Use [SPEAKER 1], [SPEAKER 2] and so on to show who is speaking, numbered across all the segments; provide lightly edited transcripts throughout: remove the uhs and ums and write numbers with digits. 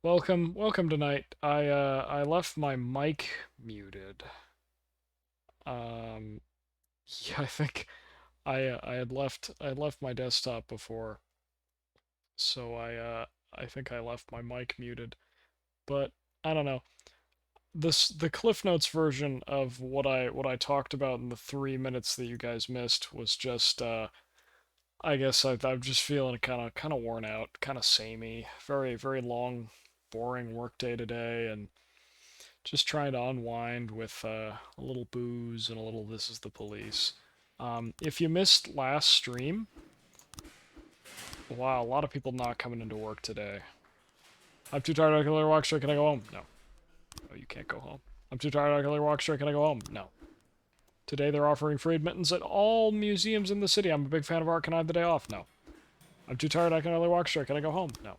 [SPEAKER 1] Welcome tonight. I left my mic muted. Um, yeah, I think I had left my desktop before, so I think I left my mic muted. But I don't know. The Cliff Notes version of what I talked about in the 3 minutes that you guys missed was just I guess I'm just feeling kind of worn out, kind of samey, very long, boring work day today, and just trying to unwind with a little booze and a little This Is the Police. If you missed last stream, wow, a lot of people not coming into work today. I'm too tired. I can only walk straight. Can I go home? No. Oh, you can't go home. I'm too tired. I can only walk straight. Can I go home? No. Today they're offering free admittance at all museums in the city. I'm a big fan of art. Can I have the day off? No. I'm too tired. I can only walk straight. Can I go home? No.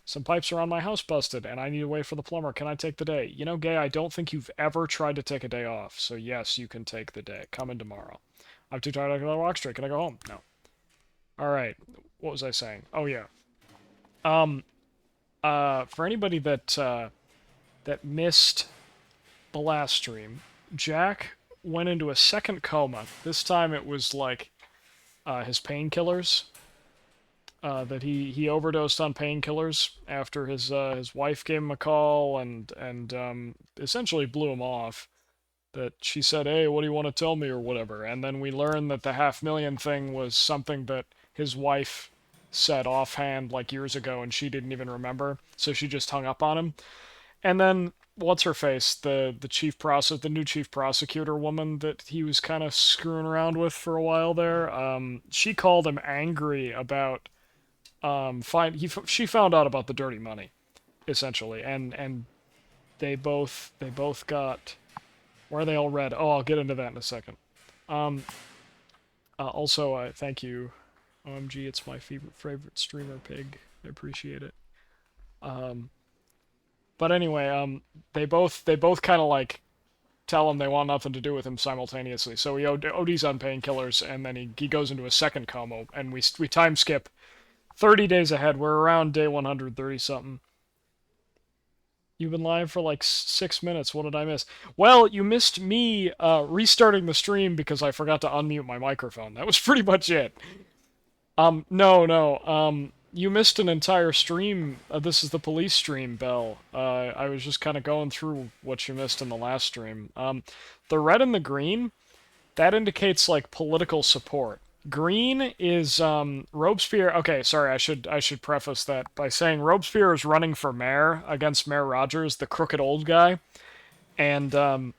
[SPEAKER 1] Some pipes around my house busted, and I need to wait for the plumber. Can I take the day? You know, Gay, I don't think you've ever tried to take a day off, so yes, you can take the day. Come in tomorrow. I'm too tired. I can walk straight. Can I go home? No. All right. What was I saying? Oh yeah. Um. For anybody that missed the last stream, Jack went into a second coma. This time it was like his painkillers. That he overdosed on painkillers after his wife gave him a call and essentially blew him off. That she said, "Hey, what do you want to tell me?" or whatever, and then we learned that the 500,000 thing was something that his wife said offhand like years ago, and she didn't even remember, so she just hung up on him. And then what's her face, the new chief prosecutor woman that he was kind of screwing around with for a while there. She called him angry about she found out about the dirty money essentially, and they both got where are they all red. Oh, I'll get into that in a second. Um, also, thank you, OMG. It's my favorite streamer pig. I appreciate it. Um, but anyway, they both kind of like tell him they want nothing to do with him simultaneously. So he ODs on painkillers, and then he goes into a second coma, and we time skip 30 days ahead. We're around day 130 something. You've been live for like 6 minutes. What did I miss? Well, you missed me restarting the stream because I forgot to unmute my microphone. That was pretty much it. No. You missed an entire stream. This is the police stream, Bell. I was just kind of going through what you missed in the last stream. The red and the green, that indicates like political support. Green is Robespierre. Okay, sorry, I should preface that by saying Robespierre is running for mayor against Mayor Rogers, the crooked old guy, and the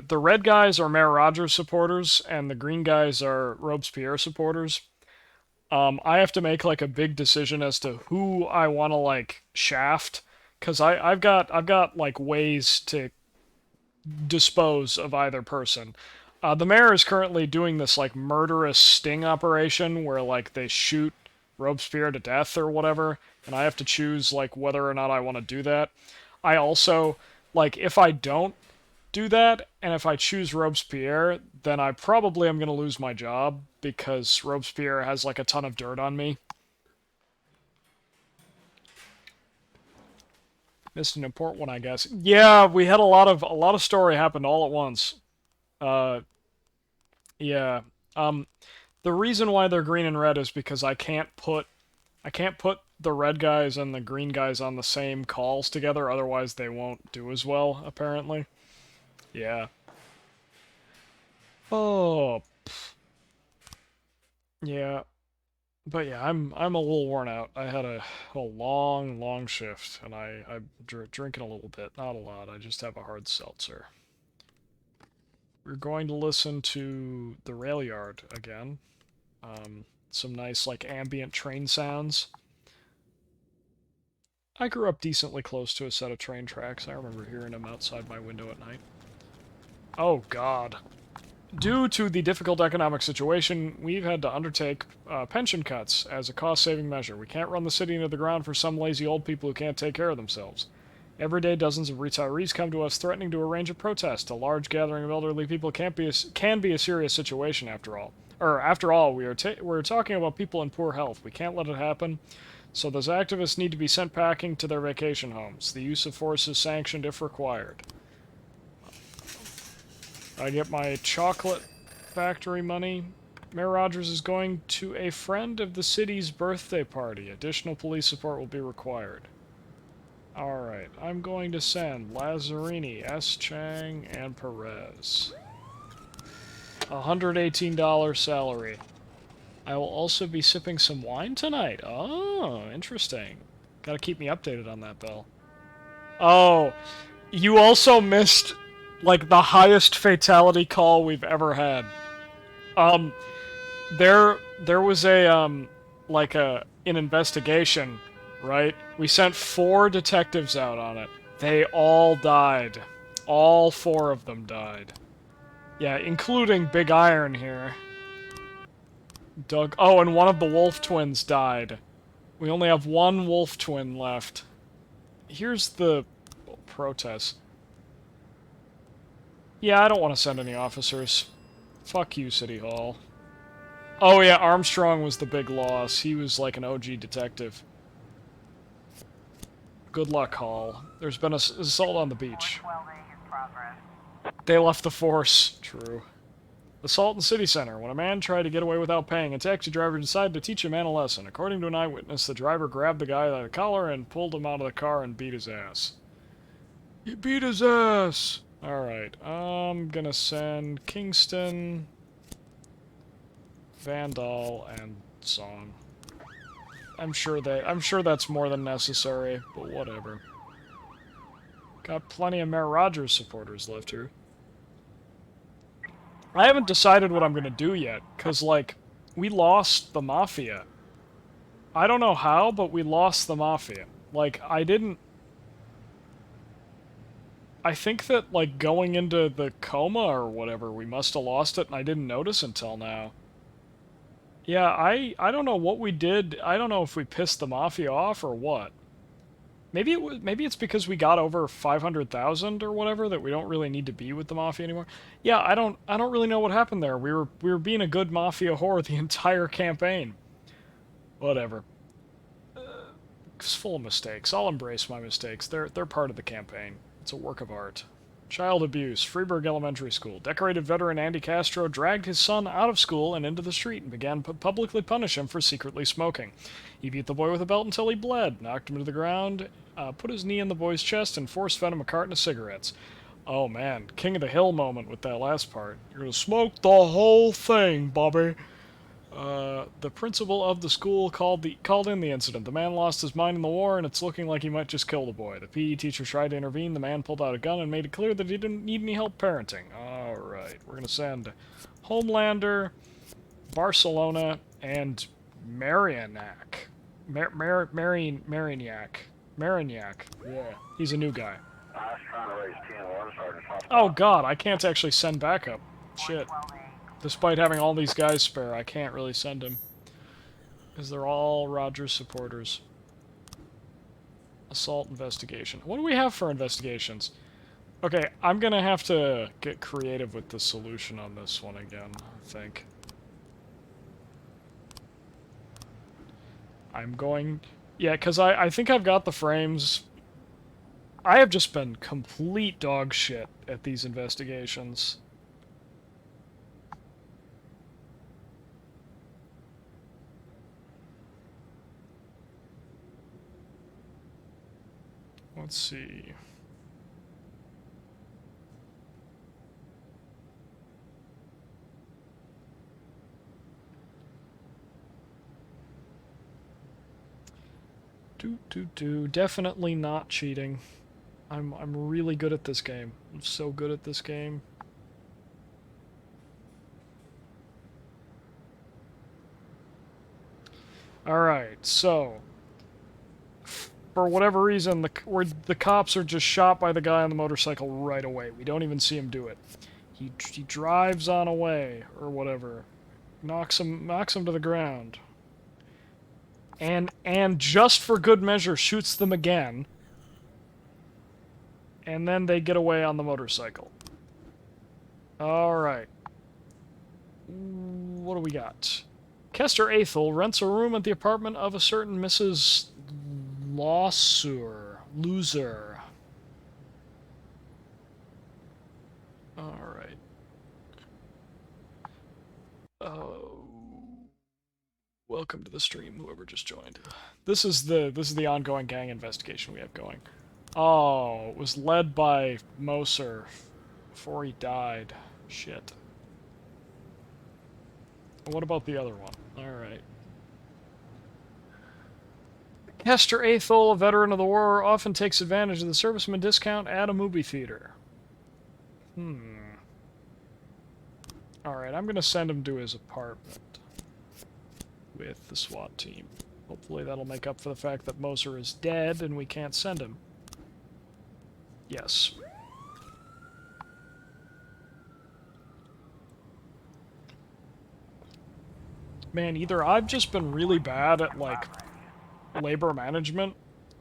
[SPEAKER 1] red guys are Mayor Rogers supporters, and the green guys are Robespierre supporters. I have to make like a big decision as to who I want to like shaft, because I've got like ways to dispose of either person. The mayor is currently doing this like murderous sting operation where like they shoot Robespierre to death or whatever, and I have to choose like whether or not I want to do that. I also like if I don't do that and if I choose Robespierre, then I probably am going to lose my job because Robespierre has like a ton of dirt on me. Missed an important one, I guess. Yeah, we had a lot of story happened all at once. Uh, yeah. Um, the reason why they're green and red is because I can't put the red guys and the green guys on the same calls together, otherwise they won't do as well, apparently. Yeah. Oh, yeah. But yeah, I'm a little worn out. I had a long shift, and I'm drinking a little bit, not a lot. I just have a hard seltzer. We're going to listen to the rail yard again. Some nice like ambient train sounds. I grew up decently close to a set of train tracks. I remember hearing them outside my window at night. Oh God. Due to the difficult economic situation, we've had to undertake pension cuts as a cost-saving measure. We can't run the city into the ground for some lazy old people who can't take care of themselves. Every day, dozens of retirees come to us threatening to arrange a protest. A large gathering of elderly people can be a serious situation after all. Or after all, we're talking about people in poor health. We can't let it happen. So those activists need to be sent packing to their vacation homes. The use of force is sanctioned if required. I get my chocolate factory money. Mayor Rogers is going to a friend of the city's birthday party. Additional police support will be required. Alright, I'm going to send Lazzarini, S. Chang, and Perez. $118 salary. I will also be sipping some wine tonight. Oh, interesting. Gotta keep me updated on that, Bill. Oh, you also missed, like, the highest fatality call we've ever had. There was a, like an investigation, right? We sent 4 detectives out on it. They all died. All 4 of them died. Yeah, including Big Iron here. Doug. Oh, and one of the Wolf twins died. We only have 1 Wolf twin left. Here's the protest. Yeah, I don't want to send any officers. Fuck you, City Hall. Oh yeah, Armstrong was the big loss. He was like an OG detective. Good luck, Hall. There's been an assault on the beach. They left the force. True. Assault in City Center. When a man tried to get away without paying, a taxi driver decided to teach a man a lesson. According to an eyewitness, the driver grabbed the guy by the collar and pulled him out of the car and beat his ass. He beat his ass! Alright, I'm gonna send Kingston, Vandal, and Song. I'm sure that's more than necessary, but whatever. Got plenty of Mayor Rogers supporters left here. I haven't decided what I'm gonna do yet, because, like, we lost the Mafia. I don't know how, but we lost the Mafia. Like, I think that, like, going into the coma or whatever, we must have lost it, and I didn't notice until now. Yeah, I don't know what we did. I don't know if we pissed the Mafia off or what. Maybe it's because we got over 500,000 or whatever that we don't really need to be with the Mafia anymore. Yeah, I don't really know what happened there. We were being a good Mafia whore the entire campaign. Whatever. It's full of mistakes. I'll embrace my mistakes. They're part of the campaign. It's a work of art. Child abuse. Freeburg Elementary School. Decorated veteran Andy Castro dragged his son out of school and into the street and began to publicly punish him for secretly smoking. He beat the boy with a belt until he bled, knocked him to the ground, put his knee in the boy's chest, and force-fed him a carton of cigarettes. Oh man, King of the Hill moment with that last part. You're gonna smoke the whole thing, Bobby. The principal of the school called in the incident. The man lost his mind in the war, and it's looking like he might just kill the boy. The PE teacher tried to intervene. The man pulled out a gun and made it clear that he didn't need any help parenting. Alright, we're gonna send Homelander, Barcelona, and Marignac. Marignac. Yeah, he's a new guy. Oh god, I can't actually send backup. Shit. Despite having all these guys spare, I can't really send him. Because they're all Rogers supporters. Assault investigation. What do we have for investigations? Okay, I'm gonna have to get creative with the solution on this one again, I think. I'm going... Yeah, because I think I've got the frames. I have just been complete dog shit at these investigations. Let's see. Definitely not cheating. I'm really good at this game. I'm so good at this game. Alright, so... For whatever reason, the cops are just shot by the guy on the motorcycle right away. We don't even see him do it. He drives on away, or whatever. Knocks him to the ground. And just for good measure, shoots them again. And then they get away on the motorcycle. Alright. What do we got? Kester Athel rents a room at the apartment of a certain Mrs. Loser. Alright. Oh. Welcome to the stream, whoever just joined. This is the ongoing gang investigation we have going. Oh, it was led by Moser before he died. Shit. What about the other one? Alright. Kester Athel, a veteran of the war, often takes advantage of the serviceman discount at a movie theater. Alright, I'm gonna send him to his apartment with the SWAT team. Hopefully that'll make up for the fact that Moser is dead and we can't send him. Yes. Man, either I've just been really bad at, like, labor management,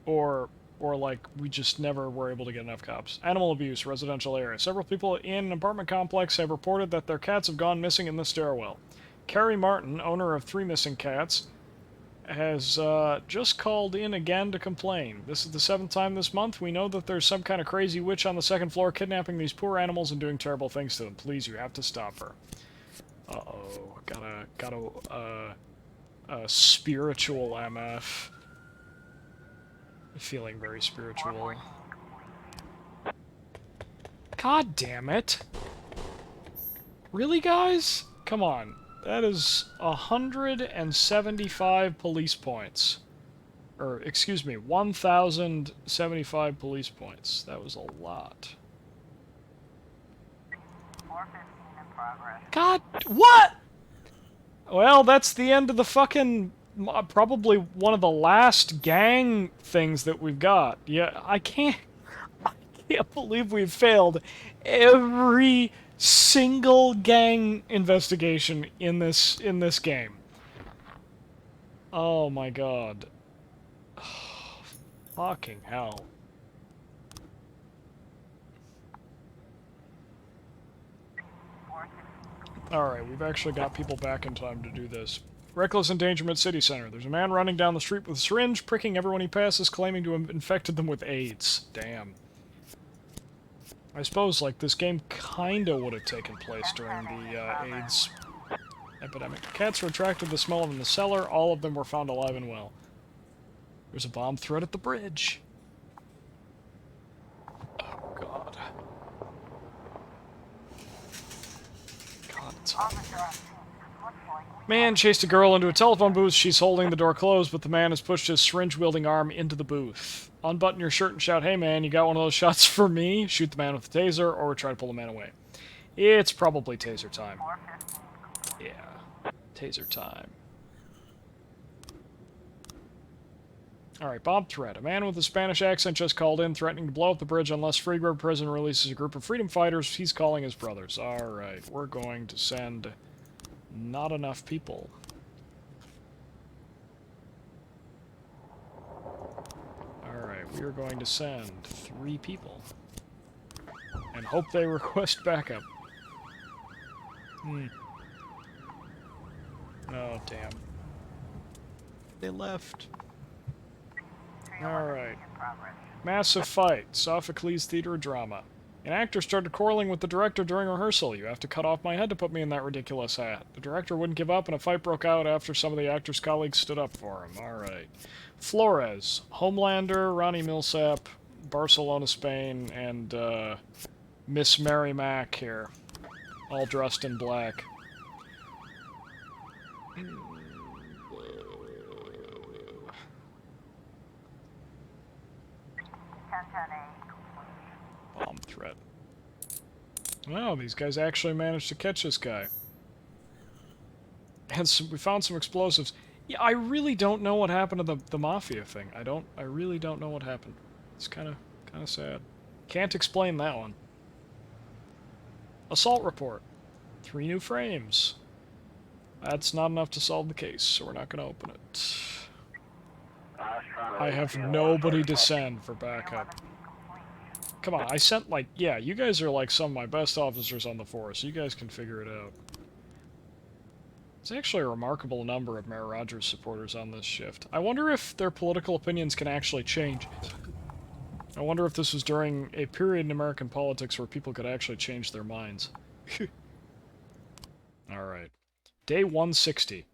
[SPEAKER 1] or like, we just never were able to get enough cops. Animal abuse, residential area. Several people in an apartment complex have reported that their cats have gone missing in the stairwell. Carrie Martin, owner of 3 missing cats, has just called in again to complain. This is the 7th time this month. We know that there's some kind of crazy witch on the 2nd floor kidnapping these poor animals and doing terrible things to them. Please, you have to stop her. Uh-oh. Got a spiritual MF. Feeling very spiritual. God damn it. Really, guys? Come on. That is 175 police points. Or, excuse me, 1,075 police points. That was a lot. God, what? Well, that's the end of the fucking... probably one of the last gang things that we've got. Yeah, I can't believe we've failed every single gang investigation in this game. Oh my god. Fucking hell. Alright, we've actually got people back in time to do this. Reckless endangerment city center. There's a man running down the street with a syringe, pricking everyone he passes, claiming to have infected them with AIDS. Damn. I suppose, like, this game kinda would have taken place during the AIDS epidemic. Cats were attracted to the smell of them in the cellar. All of them were found alive and well. There's a bomb threat at the bridge. Oh, God. God, it's hot. Man chased a girl into a telephone booth. She's holding the door closed, but the man has pushed his syringe-wielding arm into the booth. Unbutton your shirt and shout, "Hey man, you got one of those shots for me?" Shoot the man with the taser, or try to pull the man away. It's probably taser time. Yeah. Taser time. Alright, bomb threat. A man with a Spanish accent just called in, threatening to blow up the bridge unless Freebird Prison releases a group of freedom fighters he's calling his brothers. Alright, we're going to send... not enough people. Alright, we are going to send 3 people. And hope they request backup. Oh, damn. They left. Alright. Massive fight. Sophocles Theater Drama. An actor started quarreling with the director during rehearsal. You have to cut off my head to put me in that ridiculous hat. The director wouldn't give up, and a fight broke out after some of the actor's colleagues stood up for him. Alright. Flores. Homelander, Ronnie Millsap, Barcelona, Spain, and Miss Mary Mack here. All dressed in black. Bomb threat. Wow, these guys actually managed to catch this guy. And we found some explosives. Yeah, I really don't know what happened to the Mafia thing. I really don't know what happened. It's kind of sad. Can't explain that one. Assault report. 3 new frames. That's not enough to solve the case, so we're not going to open it. I have nobody to send for backup. Come on, I sent, like, yeah, you guys are, like, some of my best officers on the force. You guys can figure it out. There's actually a remarkable number of Mayor Rogers supporters on this shift. I wonder if their political opinions can actually change. I wonder if this was during a period in American politics where people could actually change their minds. Alright. Day 160.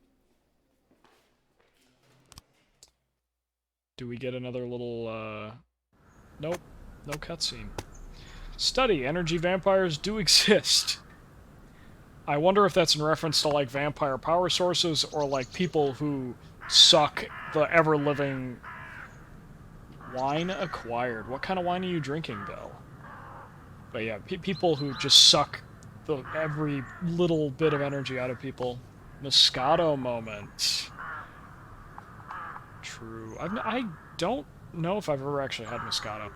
[SPEAKER 1] Do we get another little, Nope. No cutscene. Study. Energy vampires do exist. I wonder if that's in reference to, like, vampire power sources, or, like, people who suck the ever-living... Wine acquired. What kind of wine are you drinking, Bill? But yeah, people who just suck every little bit of energy out of people. Moscato moment. True. I don't know if I've ever actually had Moscato.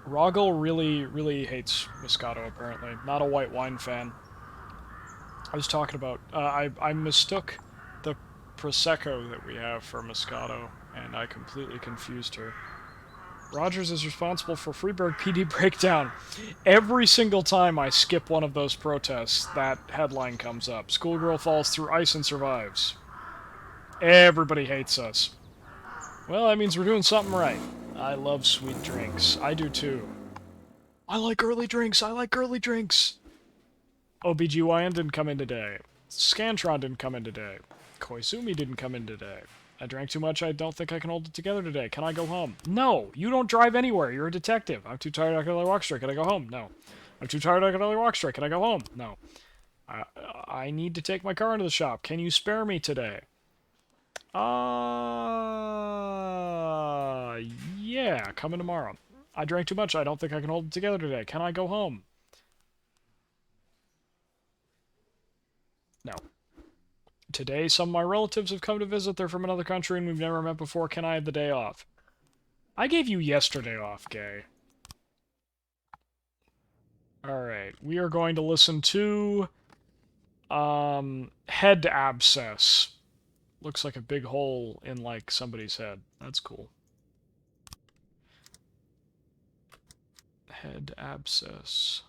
[SPEAKER 1] Rogel really hates Moscato, apparently. Not a white wine fan. I was talking about... I mistook the Prosecco that we have for Moscato, and I completely confused her. Rogers is responsible for Freeburg PD breakdown. Every single time I skip one of those protests, that headline comes up. Schoolgirl falls through ice and survives. Everybody hates us. Well, that means we're doing something right. I love sweet drinks. I do too. I like early drinks. I like early drinks. OBGYN didn't come in today. Scantron didn't come in today. Koizumi didn't come in today. I drank too much, I don't think I can hold it together today. Can I go home? No! You don't drive anywhere, you're a detective. I'm too tired, I can only walk straight. Can I go home? No. I'm too tired, I can only walk straight. Can I go home? No. I need to take my car into the shop. Can you spare me today? Yeah, coming tomorrow. I drank too much, I don't think I can hold it together today. Can I go home? No. Today, some of my relatives have come to visit. They're from another country and we've never met before. Can I have the day off? I gave you yesterday off, Gay. Alright, we are going to listen to... Head abscess. Looks like a big hole in, like, somebody's head. That's cool. Head abscess.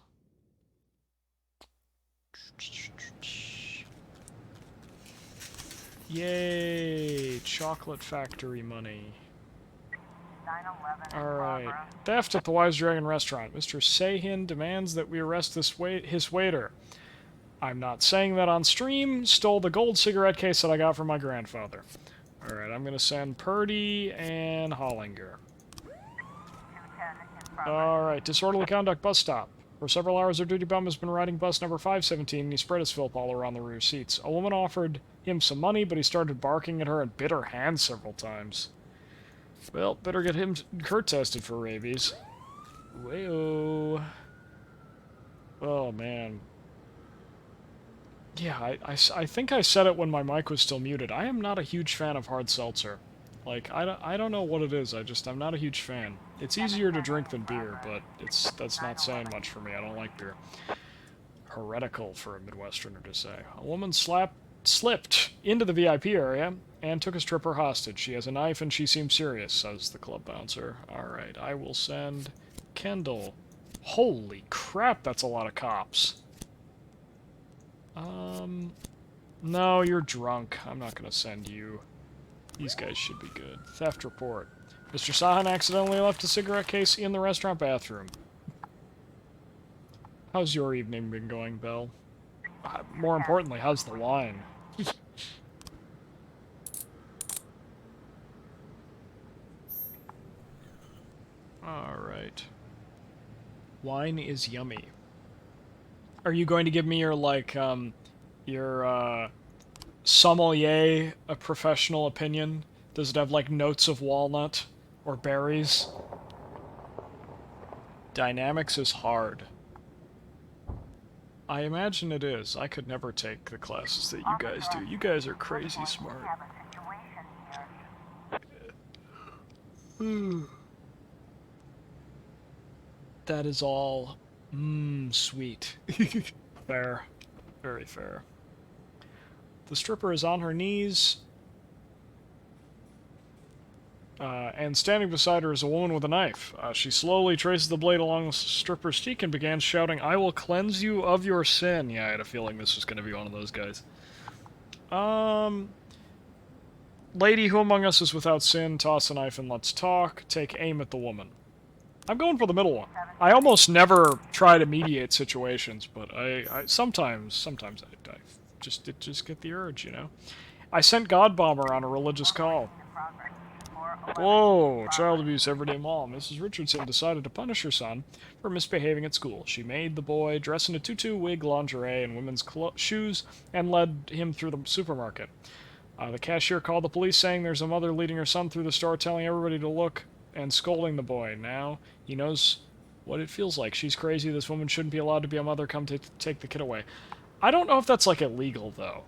[SPEAKER 1] Yay! Chocolate factory money. Alright. Theft at the Wise Dragon restaurant. Mr. Sahin demands that we arrest his waiter. I'm not saying that on stream. Stole the gold cigarette case that I got from my grandfather. Alright, I'm gonna send Purdy and Hollinger. Alright, disorderly conduct bus stop. For several hours, our duty bum has been riding bus number 517, and he spread his filth all around the rear seats. A woman offered him some money, but he started barking at her and bit her hand several times. Well, better get Kurt tested for rabies. Wayo. Oh, man. Yeah, I think I said it when my mic was still muted. I am not a huge fan of hard seltzer. Like, I don't know what it is, I'm not a huge fan. It's easier to drink than beer, but that's not saying much for me. I don't like beer. Heretical for a Midwesterner to say. A woman slipped into the VIP area and took a stripper hostage. She has a knife and she seems serious, says the club bouncer. Alright, I will send Kendall. Holy crap, that's a lot of cops. No, you're drunk. I'm not gonna send you. These guys should be good. Theft report. Mr. Sahan accidentally left a cigarette case in the restaurant bathroom. How's your evening been going, Belle? More importantly, how's the wine? Alright. Wine is yummy. Are you going to give me your, like, your, sommelier, a professional opinion? Does it have, like, notes of walnut? Or berries? Dynamics is hard. I imagine it is. I could never take the classes that you guys do. You guys are crazy smart. That is all... sweet. Fair. Very fair. The stripper is on her knees. And standing beside her is a woman with a knife. She slowly traces the blade along the stripper's cheek and began shouting, "I will cleanse you of your sin." Yeah, I had a feeling this was going to be one of those guys. Lady, who among us is without sin? Toss a knife and let's talk. Take aim at the woman. I'm going for the middle one. I almost never try to mediate situations, but I sometimes I just get the urge, you know? I sent God Bomber on a religious call. Whoa, child abuse everyday mom. Mrs. Richardson decided to punish her son for misbehaving at school. She made the boy dress in a tutu, wig, lingerie, and women's shoes and led him through the supermarket. The cashier called the police saying there's a mother leading her son through the store, telling everybody to look and scolding the boy. Now he knows what it feels like. She's crazy. This woman shouldn't be allowed to be a mother. Come take the kid away. I don't know if that's, like, illegal, though.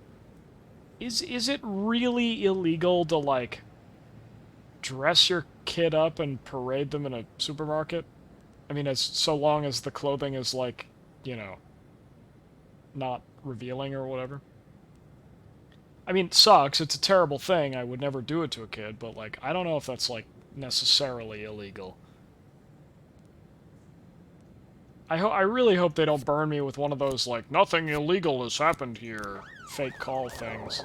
[SPEAKER 1] Is it really illegal to, like, dress your kid up and parade them in a supermarket? I mean, as so long as the clothing is, like, you know, not revealing or whatever. I mean, it sucks. It's a terrible thing. I would never do it to a kid, but, like, I don't know if that's, like, necessarily illegal. I really hope they don't burn me with one of those, like, "nothing illegal has happened here" fake call things.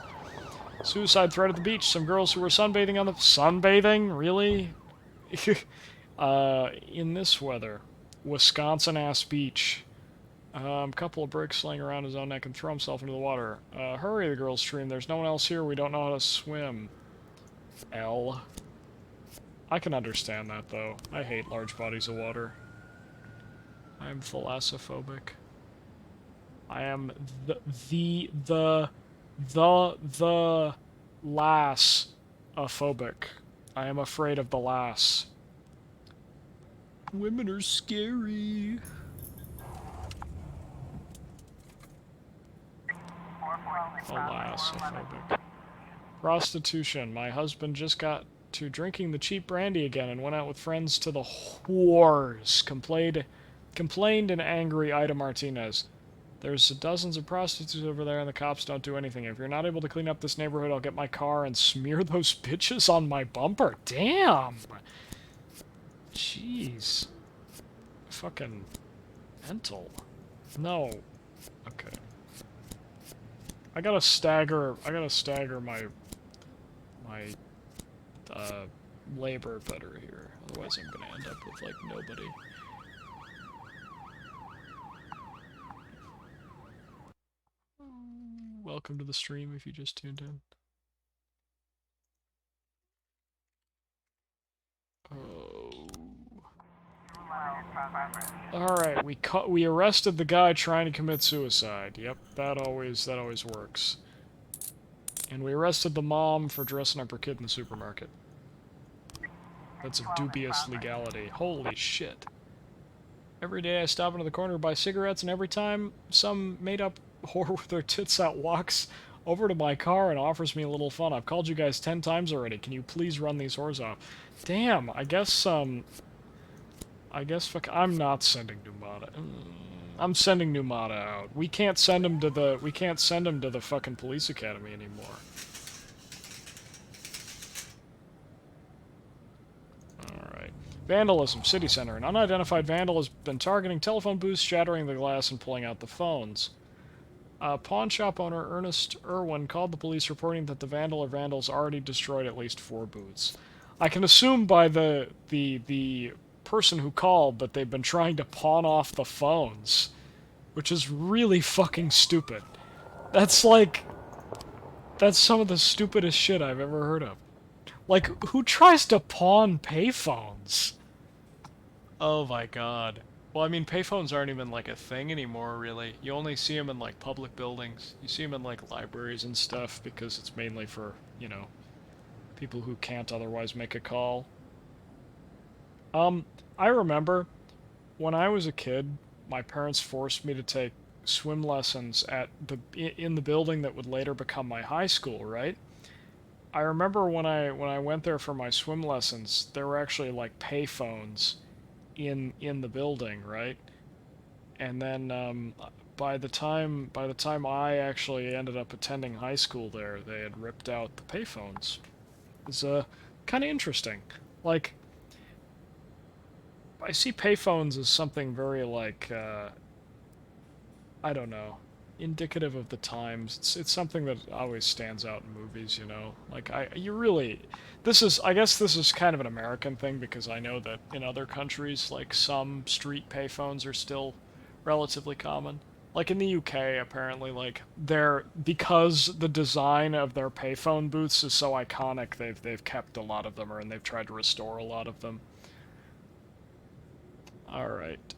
[SPEAKER 1] Suicide threat at the beach. Some girls who were sunbathing on the... Sunbathing? Really? In this weather. Wisconsin-ass beach. Couple of bricks laying around his own neck and throw himself into the water. Hurry, the girls scream. There's no one else here. We don't know how to swim. L. I can understand that, though. I hate large bodies of water. I'm thalassophobic. I am the lass-ophobic. I am afraid of the lass. Women are scary. Thalassophobic. Prostitution. My husband just got to drinking the cheap brandy again and went out with friends to the whores. Complained an angry Ida Martinez. There's dozens of prostitutes over there and the cops don't do anything. If you're not able to clean up this neighborhood, I'll get my car and smear those bitches on my bumper. Damn! Jeez. Fucking mental. No. Okay. I gotta stagger my labor better here. Otherwise I'm gonna end up with, like, nobody. Welcome to the stream if you just tuned in. Oh. Alright, we arrested the guy trying to commit suicide. Yep, that always works. And we arrested the mom for dressing up her kid in the supermarket. That's of dubious legality. Holy shit. Every day I stop into the corner to buy cigarettes, and every time some made-up whore with her tits out walks over to my car and offers me a little fun. I've called you guys 10 times already. Can you please run these whores off? Damn, I guess fuck, I'm not sending Numata. I'm sending Numata out. We can't send him to the fucking police academy anymore. Alright. Vandalism, city center. An unidentified vandal has been targeting telephone booths, shattering the glass, and pulling out the phones. Pawn shop owner Ernest Irwin called the police reporting that the vandal or vandals already destroyed at least 4 booths. I can assume by the person who called that they've been trying to pawn off the phones, which is really fucking stupid. That's some of the stupidest shit I've ever heard of. Like, who tries to pawn payphones? Oh my god. Well, I mean, payphones aren't even, like, a thing anymore, really. You only see them in, like, public buildings. You see them in, like, libraries and stuff, because it's mainly for, you know, people who can't otherwise make a call. I remember when I was a kid, my parents forced me to take swim lessons in the building that would later become my high school, right? I remember when I went there for my swim lessons, there were actually, like, payphones in the building, right? And then by the time I actually ended up attending high school there, they had ripped out the payphones. It was kind kind of interesting. Like, I see payphones as something very, like, I don't know, indicative of the times. It's something that always stands out in movies, you know? Like, I guess this is kind of an American thing, because I know that in other countries, like, some street payphones are still relatively common. Like, in the UK, apparently, like, because the design of their payphone booths is so iconic, they've kept a lot of them, and they've tried to restore a lot of them. Alright.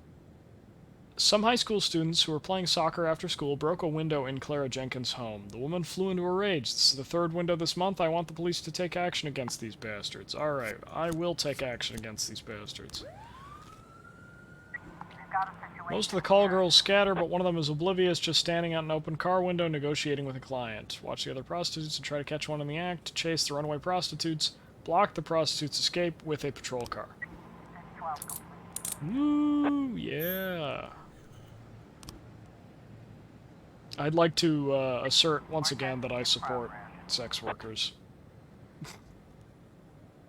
[SPEAKER 1] Some high school students who were playing soccer after school broke a window in Clara Jenkins' home. The woman flew into a rage. This is the third window this month. I want the police to take action against these bastards. Alright, I will take action against these bastards. Most of the call girls scatter, but one of them is oblivious, just standing out an open car window negotiating with a client. Watch the other prostitutes and try to catch one in the act. Chase the runaway prostitutes. Block the prostitutes' escape with a patrol car. Woo, yeah. I'd like to assert once again that I support sex workers.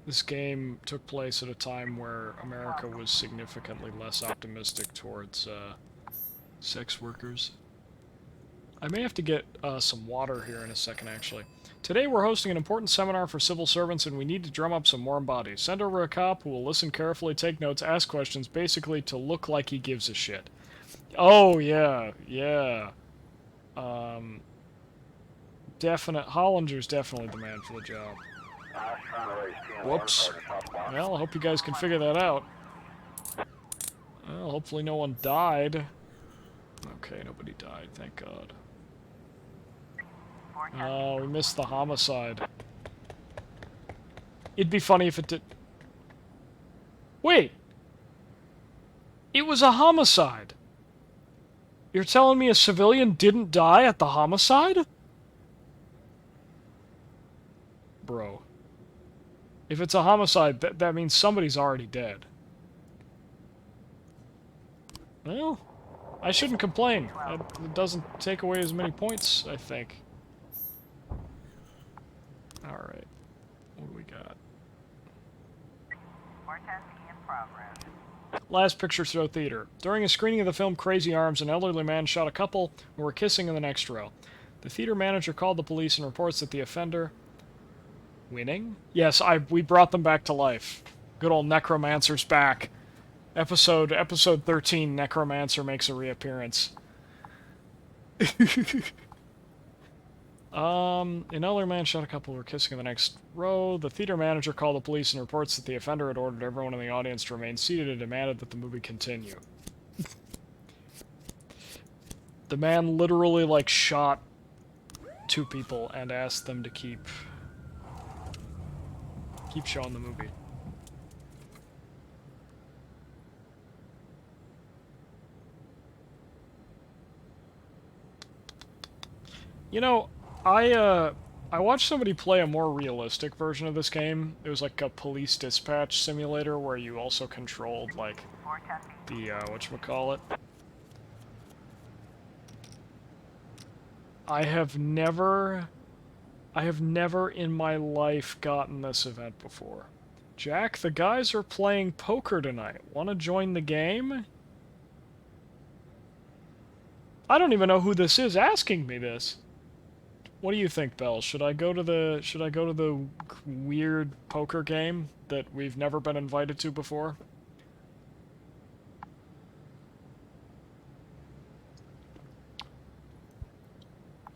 [SPEAKER 1] This game took place at a time where America was significantly less optimistic towards sex workers. I may have to get some water here in a second, actually. Today we're hosting an important seminar for civil servants, and we need to drum up some warm bodies. Send over a cop who will listen carefully, take notes, ask questions, basically to look like he gives a shit. Oh, yeah, yeah. Hollinger's definitely the man for the job. Whoops. Well, I hope you guys can figure that out. Well, hopefully no one died. Okay, nobody died, thank God. Oh, we missed the homicide. It'd be funny if it did... Wait! It was a homicide! You're telling me a civilian didn't die at the homicide? Bro. If it's a homicide, that means somebody's already dead. Well, I shouldn't complain. It doesn't take away as many points, I think. Alright. What do we got? Last Picture Show Theater. During a screening of the film Crazy Arms, an elderly man shot a couple who were kissing in the next row. The theater manager called the police and reports that the offender... Winning? Yes, we brought them back to life. Good old Necromancer's back. Episode 13, Necromancer makes a reappearance. Another man shot a couple who were kissing in the next row. The theater manager called the police and reports that the offender had ordered everyone in the audience to remain seated and demanded that the movie continue. The man literally, like, shot two people and asked them to keep showing the movie. You know, I watched somebody play a more realistic version of this game. It was like a police dispatch simulator where you also controlled, like, the, whatchamacallit. I have never in my life gotten this event before. Jack, the guys are playing poker tonight. Want to join the game? I don't even know who this is asking me this. What do you think, Belle? Should I go to the weird poker game that we've never been invited to before?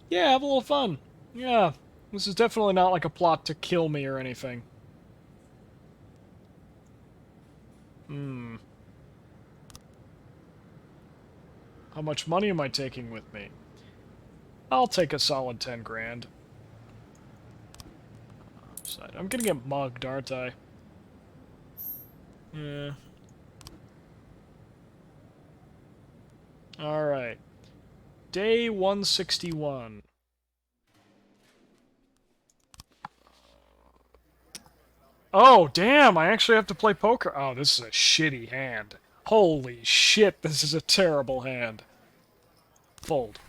[SPEAKER 1] Yeah, have a little fun. Yeah, this is definitely not like a plot to kill me or anything. How much money am I taking with me? I'll take a solid 10 grand. I'm gonna get mugged, aren't I? Yeah. Alright. Day 161. Oh, damn! I actually have to play poker. Oh, this is a shitty hand. Holy shit, this is a terrible hand. Fold.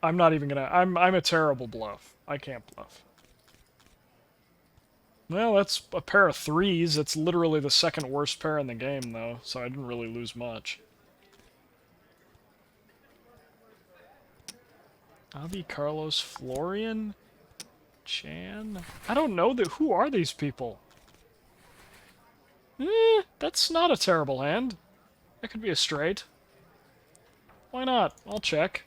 [SPEAKER 1] I'm not even gonna... I'm a terrible bluff. I can't bluff. Well, that's a pair of threes. It's literally the second worst pair in the game, though, so I didn't really lose much. Avi, Carlos, Florian, Chan? I don't know. Who are these people? That's not a terrible hand. That could be a straight. Why not? I'll check.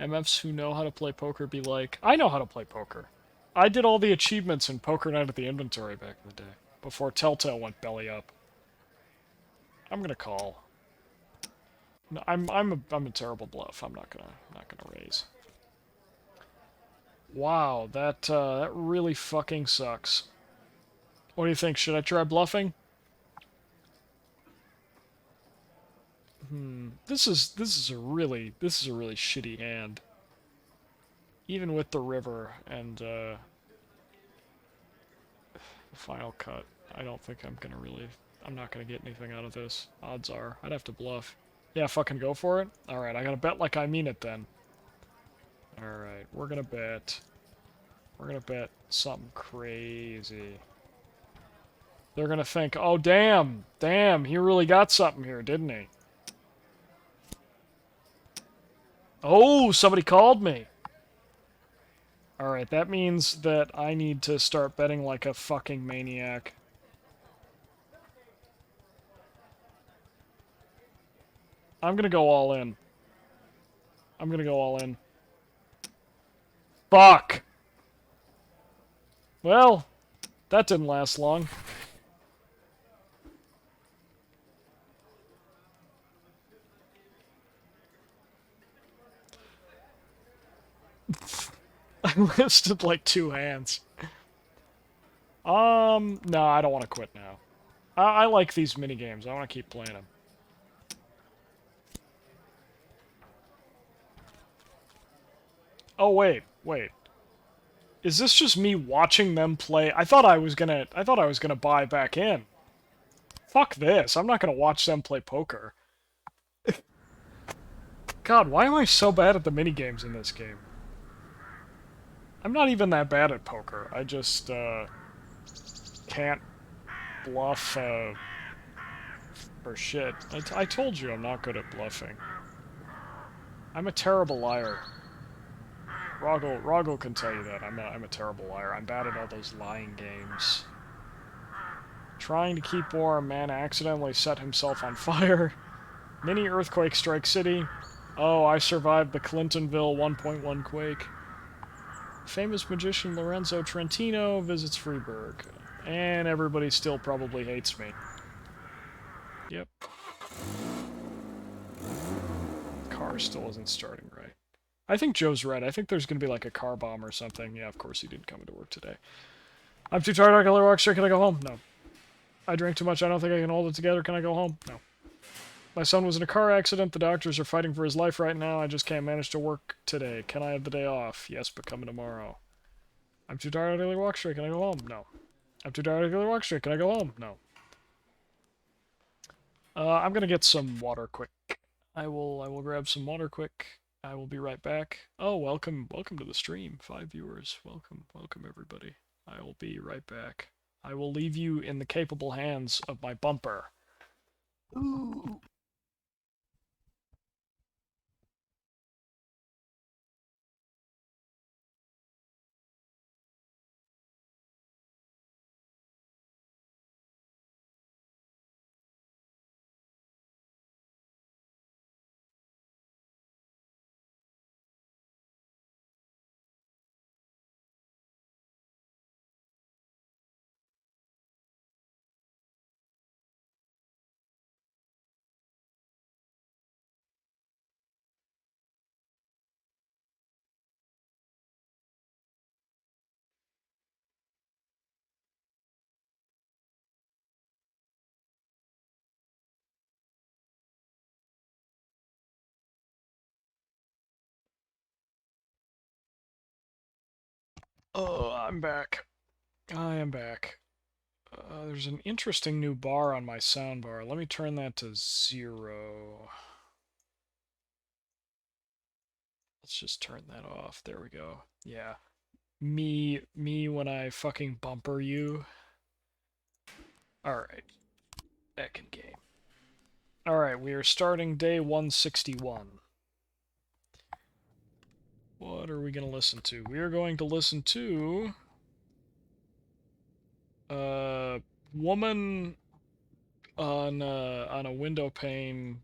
[SPEAKER 1] MFs who know how to play poker be like, I know how to play poker. I did all the achievements in Poker Night at the Inventory back in the day, before Telltale went belly up. I'm gonna call. No, I'm a terrible bluff. I'm not gonna raise. Wow, that really fucking sucks. What do you think? Should I try bluffing? This is a really shitty hand. Even with the river and the final cut, I don't think I'm not gonna get anything out of this. Odds are, I'd have to bluff. Yeah, fucking go for it. All right, I gotta bet like I mean it then. All right, we're gonna bet. We're gonna bet something crazy. They're gonna think, oh damn, he really got something here, didn't he? Oh, somebody called me. Alright, that means that I need to start betting like a fucking maniac. I'm gonna go all in. I'm gonna go all in. Fuck! Well, that didn't last long. I listed like 2 hands. No, I don't want to quit now. I like these mini games. I want to keep playing them. Oh wait. Is this just me watching them play? I thought I was gonna buy back in. Fuck this. I'm not gonna watch them play poker. God, why am I so bad at the mini games in this game? I'm not even that bad at poker. I just can't bluff for shit. I told you I'm not good at bluffing. I'm a terrible liar. Roggle can tell you that. I'm a terrible liar. I'm bad at all those lying games. Trying to keep warm, man accidentally set himself on fire. Mini earthquake strikes city. Oh, I survived the Clintonville 1.1 quake. Famous magician Lorenzo Trentino visits Freeburg. And everybody still probably hates me. Yep. Car still isn't starting right. I think Joe's right. I think there's going to be like a car bomb or something. Yeah, of course he didn't come into work today. I'm too tired. I can walk straight. Can I go home? No. I drank too much. I don't think I can hold it together. Can I go home? No. My son was in a car accident. The doctors are fighting for his life right now. I just can't manage to work today. Can I have the day off? Yes, but coming tomorrow. I'm too tired. I can walk straight. Can I go home? No. I'm too tired. I can walk straight. Can I go home? No. I'm gonna get some water quick. I will grab some water quick. I will be right back. Oh, welcome to the stream. 5 viewers. Welcome everybody. I will be right back. I will leave you in the capable hands of my bumper. Ooh. Oh, I'm back. I am back. There's an interesting new bar on my soundbar. Let me turn that to 0. Let's just turn that off. There we go. Yeah. Me when I fucking bumper you. Alright, back in game. Alright, we are starting day 161. What are we going to listen to? We are going to listen to... woman on a window pane,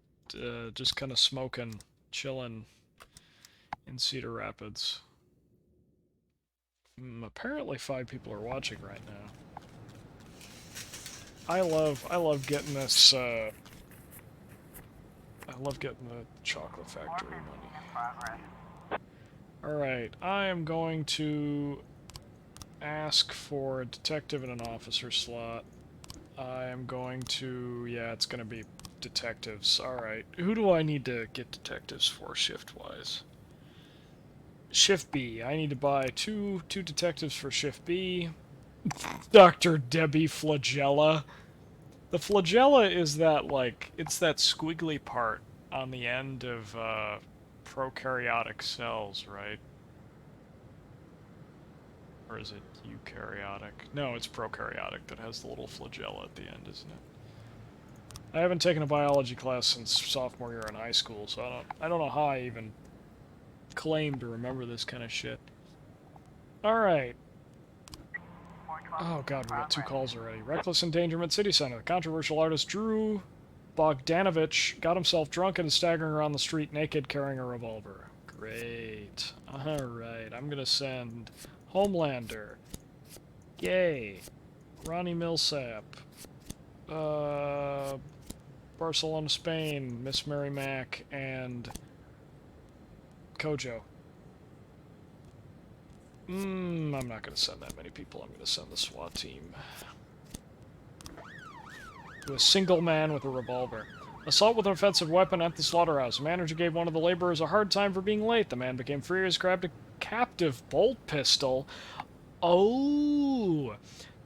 [SPEAKER 1] just kind of smoking, chilling in Cedar Rapids. Apparently 5 people are watching right now. I love getting this, I love getting the Chocolate Factory money. Alright, I am going to ask for a detective and an officer slot. I am going to... yeah, it's gonna be detectives. Alright, who do I need to get detectives for shift-wise? Shift B. I need to buy two detectives for Shift B. Dr. Debbie Flagella. The flagella is that, like, it's that squiggly part on the end of, prokaryotic cells, right? Or is it eukaryotic? No, it's prokaryotic that has the little flagella at the end, isn't it? I haven't taken a biology class since sophomore year in high school, so I don't know how I even claim to remember this kind of shit. Alright. Oh god, we got 2 calls already. Reckless endangerment city center. The controversial artist Drew Bogdanovich got himself drunk and is staggering around the street naked carrying a revolver. Great. Alright, I'm gonna send Homelander. Yay. Ronnie Millsap. Barcelona, Spain. Miss Mary Mac and Kojo. I'm not gonna send that many people. I'm gonna send the SWAT team. To a single man with a revolver. Assault with an offensive weapon at the slaughterhouse. The manager gave one of the laborers a hard time for being late. The man became furious, grabbed a captive bolt pistol. Oh,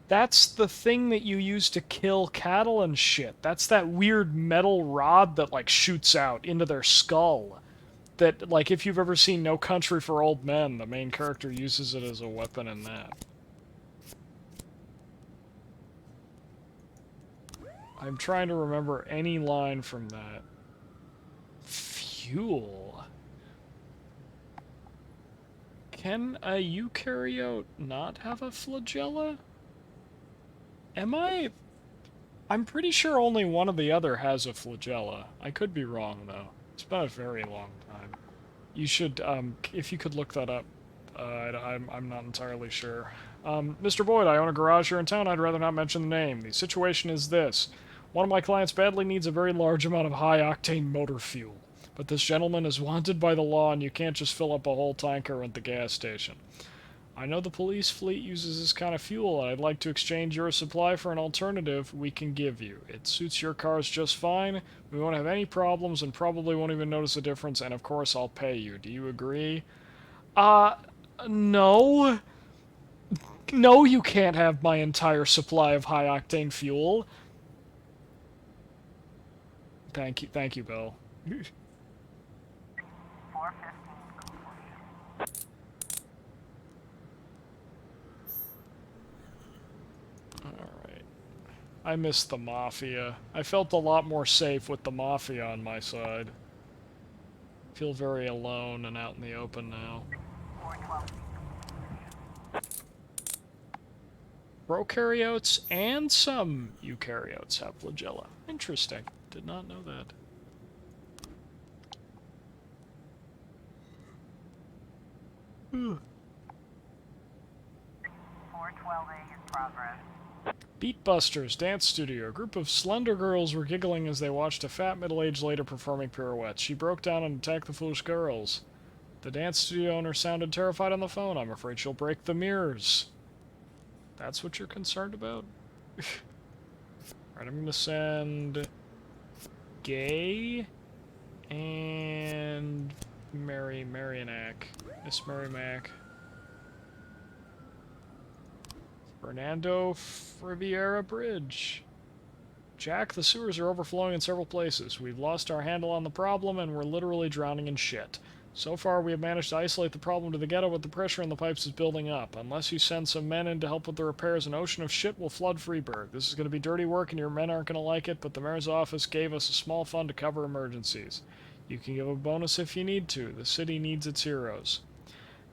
[SPEAKER 1] that's the thing that you use to kill cattle and shit. That's that weird metal rod that, like, shoots out into their skull. That, like, if you've ever seen No Country for Old Men, the main character uses it as a weapon in that. I'm trying to remember any line from that. Fuel. Can a eukaryote not have a flagella? Am I... I'm pretty sure only one of the other has a flagella. I could be wrong, though. It's been a very long time. You should, if you could look that up. I'm not entirely sure. Mr. Boyd, I own a garage here in town. I'd rather not mention the name. The situation is this. One of my clients badly needs a very large amount of high-octane motor fuel. But this gentleman is wanted by the law, and you can't just fill up a whole tanker at the gas station. I know the police fleet uses this kind of fuel, and I'd like to exchange your supply for an alternative we can give you. It suits your cars just fine, we won't have any problems, and probably won't even notice a difference, and of course I'll pay you. Do you agree? No. No, you can't have my entire supply of high-octane fuel. Thank you, Bill. Alright. I miss the Mafia. I felt a lot more safe with the Mafia on my side. Feel very alone and out in the open now. Prokaryotes and some eukaryotes have flagella. Interesting. Did not know that. Beatbusters Dance Studio. A group of slender girls were giggling as they watched a fat middle-aged lady performing pirouettes. She broke down and attacked the foolish girls. The dance studio owner sounded terrified on the phone. I'm afraid she'll break the mirrors. That's what you're concerned about? Alright, I'm gonna send... Gay... and... Marianac. Miss Mary Mac. Fernando Riviera Bridge. Jack, the sewers are overflowing in several places. We've lost our handle on the problem, and we're literally drowning in shit. So far, we have managed to isolate the problem to the ghetto, but the pressure in the pipes is building up. Unless you send some men in to help with the repairs, an ocean of shit will flood Freeburg. This is going to be dirty work, and your men aren't going to like it, but the mayor's office gave us a small fund to cover emergencies. You can give a bonus if you need to. The city needs its heroes.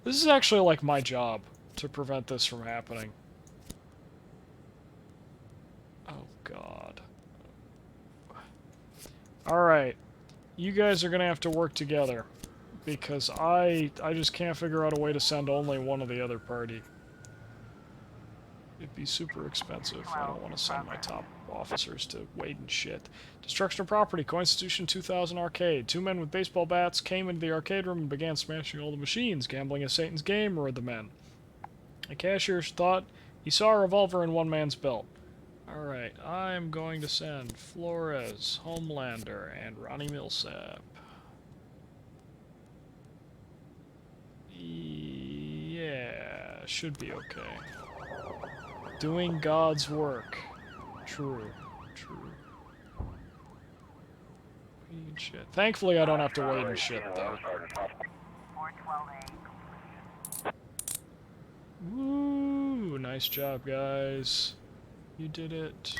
[SPEAKER 1] This is actually like my job, to prevent this from happening. Oh, God. Alright. You guys are going to have to work together. Because I just can't figure out a way to send only one of the other party. It'd be super expensive. I don't want to send my top officers to wade and shit. Destruction of property. Constitution 2000 arcade. Two men with baseball bats came into the arcade room and began smashing all the machines. Gambling is Satan's game, roared the men. A cashier thought he saw a revolver in one man's belt. Alright, I'm going to send Flores, Homelander, and Ronnie Millsap. Yeah, should be okay. Doing God's work. True. Shit. Thankfully, I don't have to wait and shit, though. Woo! Nice job, guys. You did it.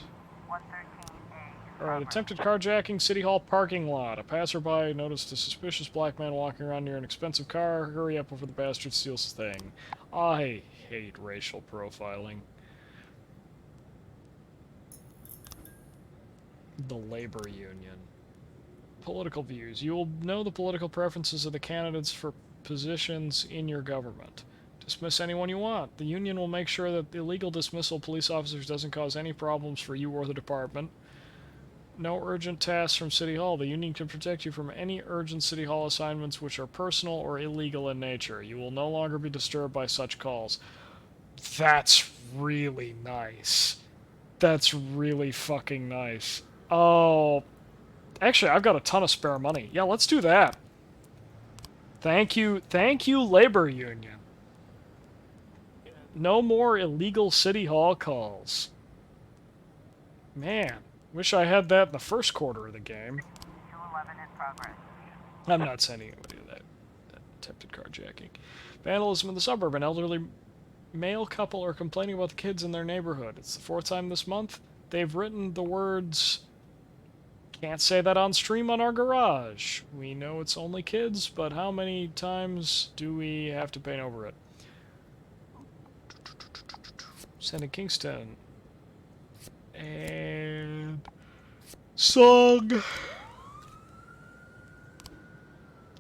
[SPEAKER 1] Alright, attempted carjacking, City Hall parking lot. A passerby noticed a suspicious black man walking around near an expensive car. Hurry up before the bastard steals his thing. I hate racial profiling. The labor union. Political views. You will know the political preferences of the candidates for positions in your government. Dismiss anyone you want. The union will make sure that the illegal dismissal of police officers doesn't cause any problems for you or the department. No urgent tasks from City Hall. The union can protect you from any urgent City Hall assignments which are personal or illegal in nature. You will no longer be disturbed by such calls. That's really nice. That's really fucking nice. Oh, actually, I've got a ton of spare money. Yeah, let's do that. Thank you, labor union. No more illegal City Hall calls. Man, wish I had that in the first quarter of the game. 211 in progress. I'm not sending anybody to that attempted carjacking. Vandalism in the suburb. An elderly male couple are complaining about the kids in their neighborhood. It's the fourth time this month they've written the words, "Can't say that on stream on our garage." We know it's only kids, but how many times do we have to paint over it? Send to Kingston. And song.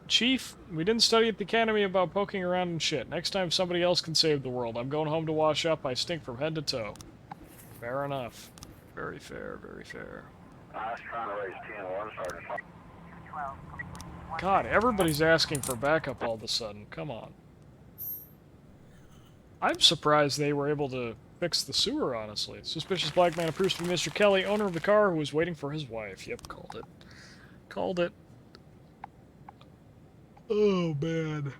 [SPEAKER 1] Chief, we didn't study at the academy about poking around and shit. Next time somebody else can save the world. I'm going home to wash up. I stink from head to toe. Fair enough. Very fair, very fair.
[SPEAKER 2] I was trying to raise 10-1, Sergeant.
[SPEAKER 1] God, everybody's asking for backup all of a sudden. Come on. I'm surprised they were able to fix the sewer, honestly. Suspicious black man appears to be Mr. Kelly, owner of the car, who was waiting for his wife. Yep, called it. Called it. Oh, man.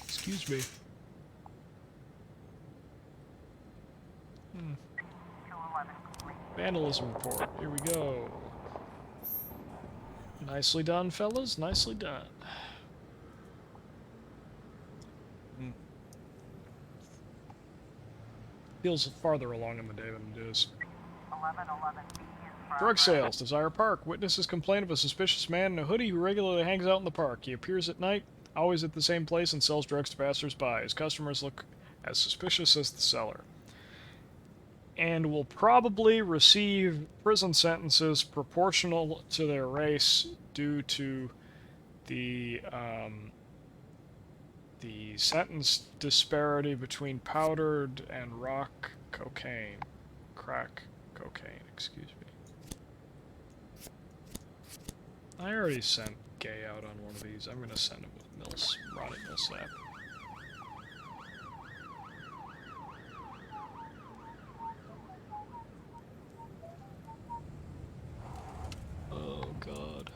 [SPEAKER 1] Excuse me. Vandalism report. Here we go. Nicely done, fellas. Nicely done. Feels farther along in the day than it is. 1111. Drug sales. Desire Park. Witnesses complain of a suspicious man in a hoodie who regularly hangs out in the park. He appears at night, always at the same place, and sells drugs to passers-by. His customers look as suspicious as the seller. And will probably receive prison sentences proportional to their race due to the sentence disparity between powdered and rock cocaine. Crack cocaine, excuse me. I already sent Gay out on one of these. I'm gonna send him with Ronnie Millsap. Oh, God.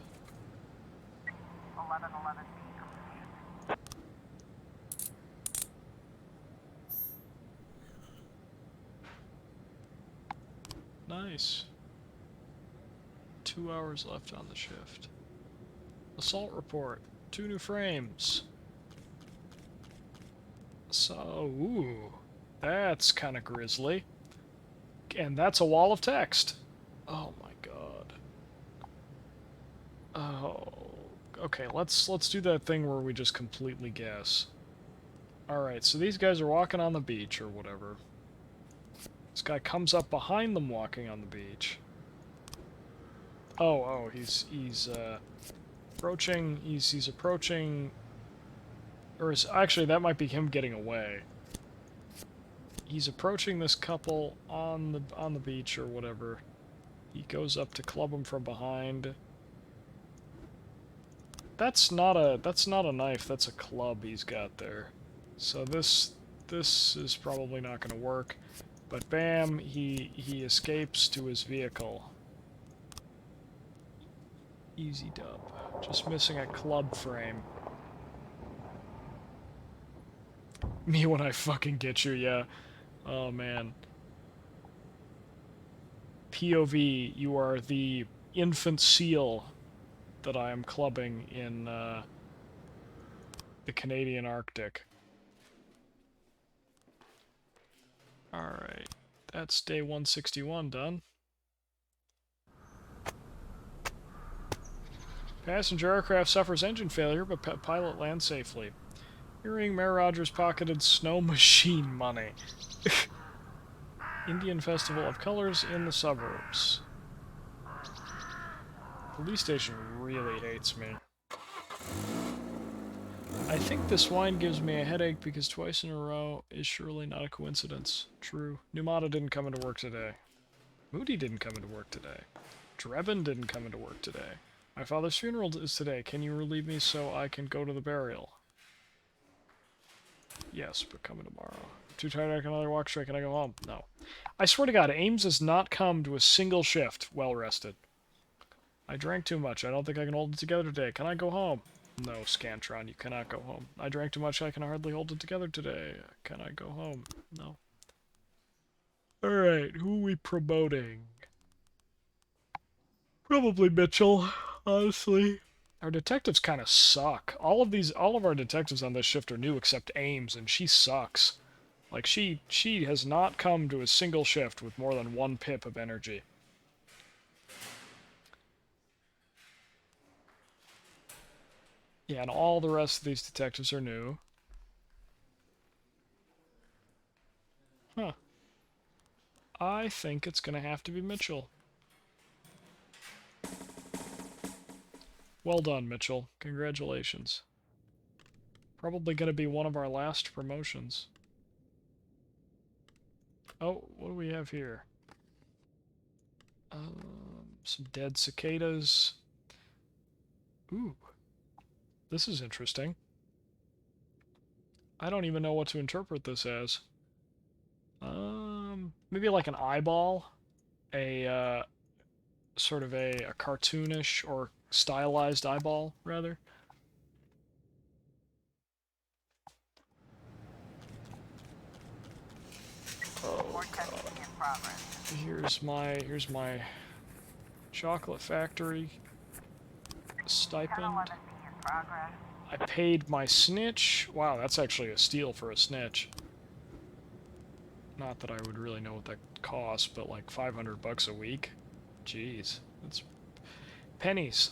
[SPEAKER 2] 1111.
[SPEAKER 1] Nice. 2 hours left on the shift. Assault report. 2 new frames. So, ooh. That's kind of grisly. And that's a wall of text. Oh my god. Oh. Okay, let's do that thing where we just completely guess. Alright, so these guys are walking on the beach or whatever. This guy comes up behind them walking on the beach. Oh, he's approaching, he's approaching, or is, actually that might be him getting away. He's approaching this couple on the beach or whatever. He goes up to club him from behind. That's not a knife, that's a club he's got there. So this is probably not going to work. But bam, he escapes to his vehicle. Easy dub. Just missing a club frame. Me when I fucking get you, yeah. Oh man. POV, you are the infant seal that I am clubbing in the Canadian Arctic. Alright. That's day 161 done. Passenger aircraft suffers engine failure, but pilot lands safely. Hearing Mayor Rogers pocketed snow machine money. Indian Festival of Colors in the suburbs. Police station really hates me. I think this wine gives me a headache because twice in a row is surely not a coincidence. True. Numata didn't come into work today. Moody didn't come into work today. Drebin didn't come into work today. My father's funeral is today. Can you relieve me so I can go to the burial? Yes, but coming tomorrow. Too tired, I can another walk straight. Can I go home? No. I swear to God, Ames has not come to a single shift well rested. I drank too much. I don't think I can hold it together today. Can I go home? No, Scantron, you cannot go home. I drank too much. I can hardly hold it together today. Can I go home? No. Alright, who are we promoting? Probably Mitchell, honestly. Our detectives kind of suck. All of our detectives on this shift are new except Ames, and she sucks. Like, she has not come to a single shift with more than 1 pip of energy. Yeah, and all the rest of these detectives are new. Huh. I think it's gonna have to be Mitchell. Well done, Mitchell. Congratulations. Probably gonna be one of our last promotions. Oh, what do we have here? Some dead cicadas. Ooh. This is interesting. I don't even know what to interpret this as. Maybe like an eyeball? A, sort of a cartoonish or stylized eyeball, rather. Oh, God. Here's my chocolate factory stipend. I paid my snitch. Wow, that's actually a steal for a snitch. Not that I would really know what that costs, but like 500 bucks a week. Jeez, that's pennies.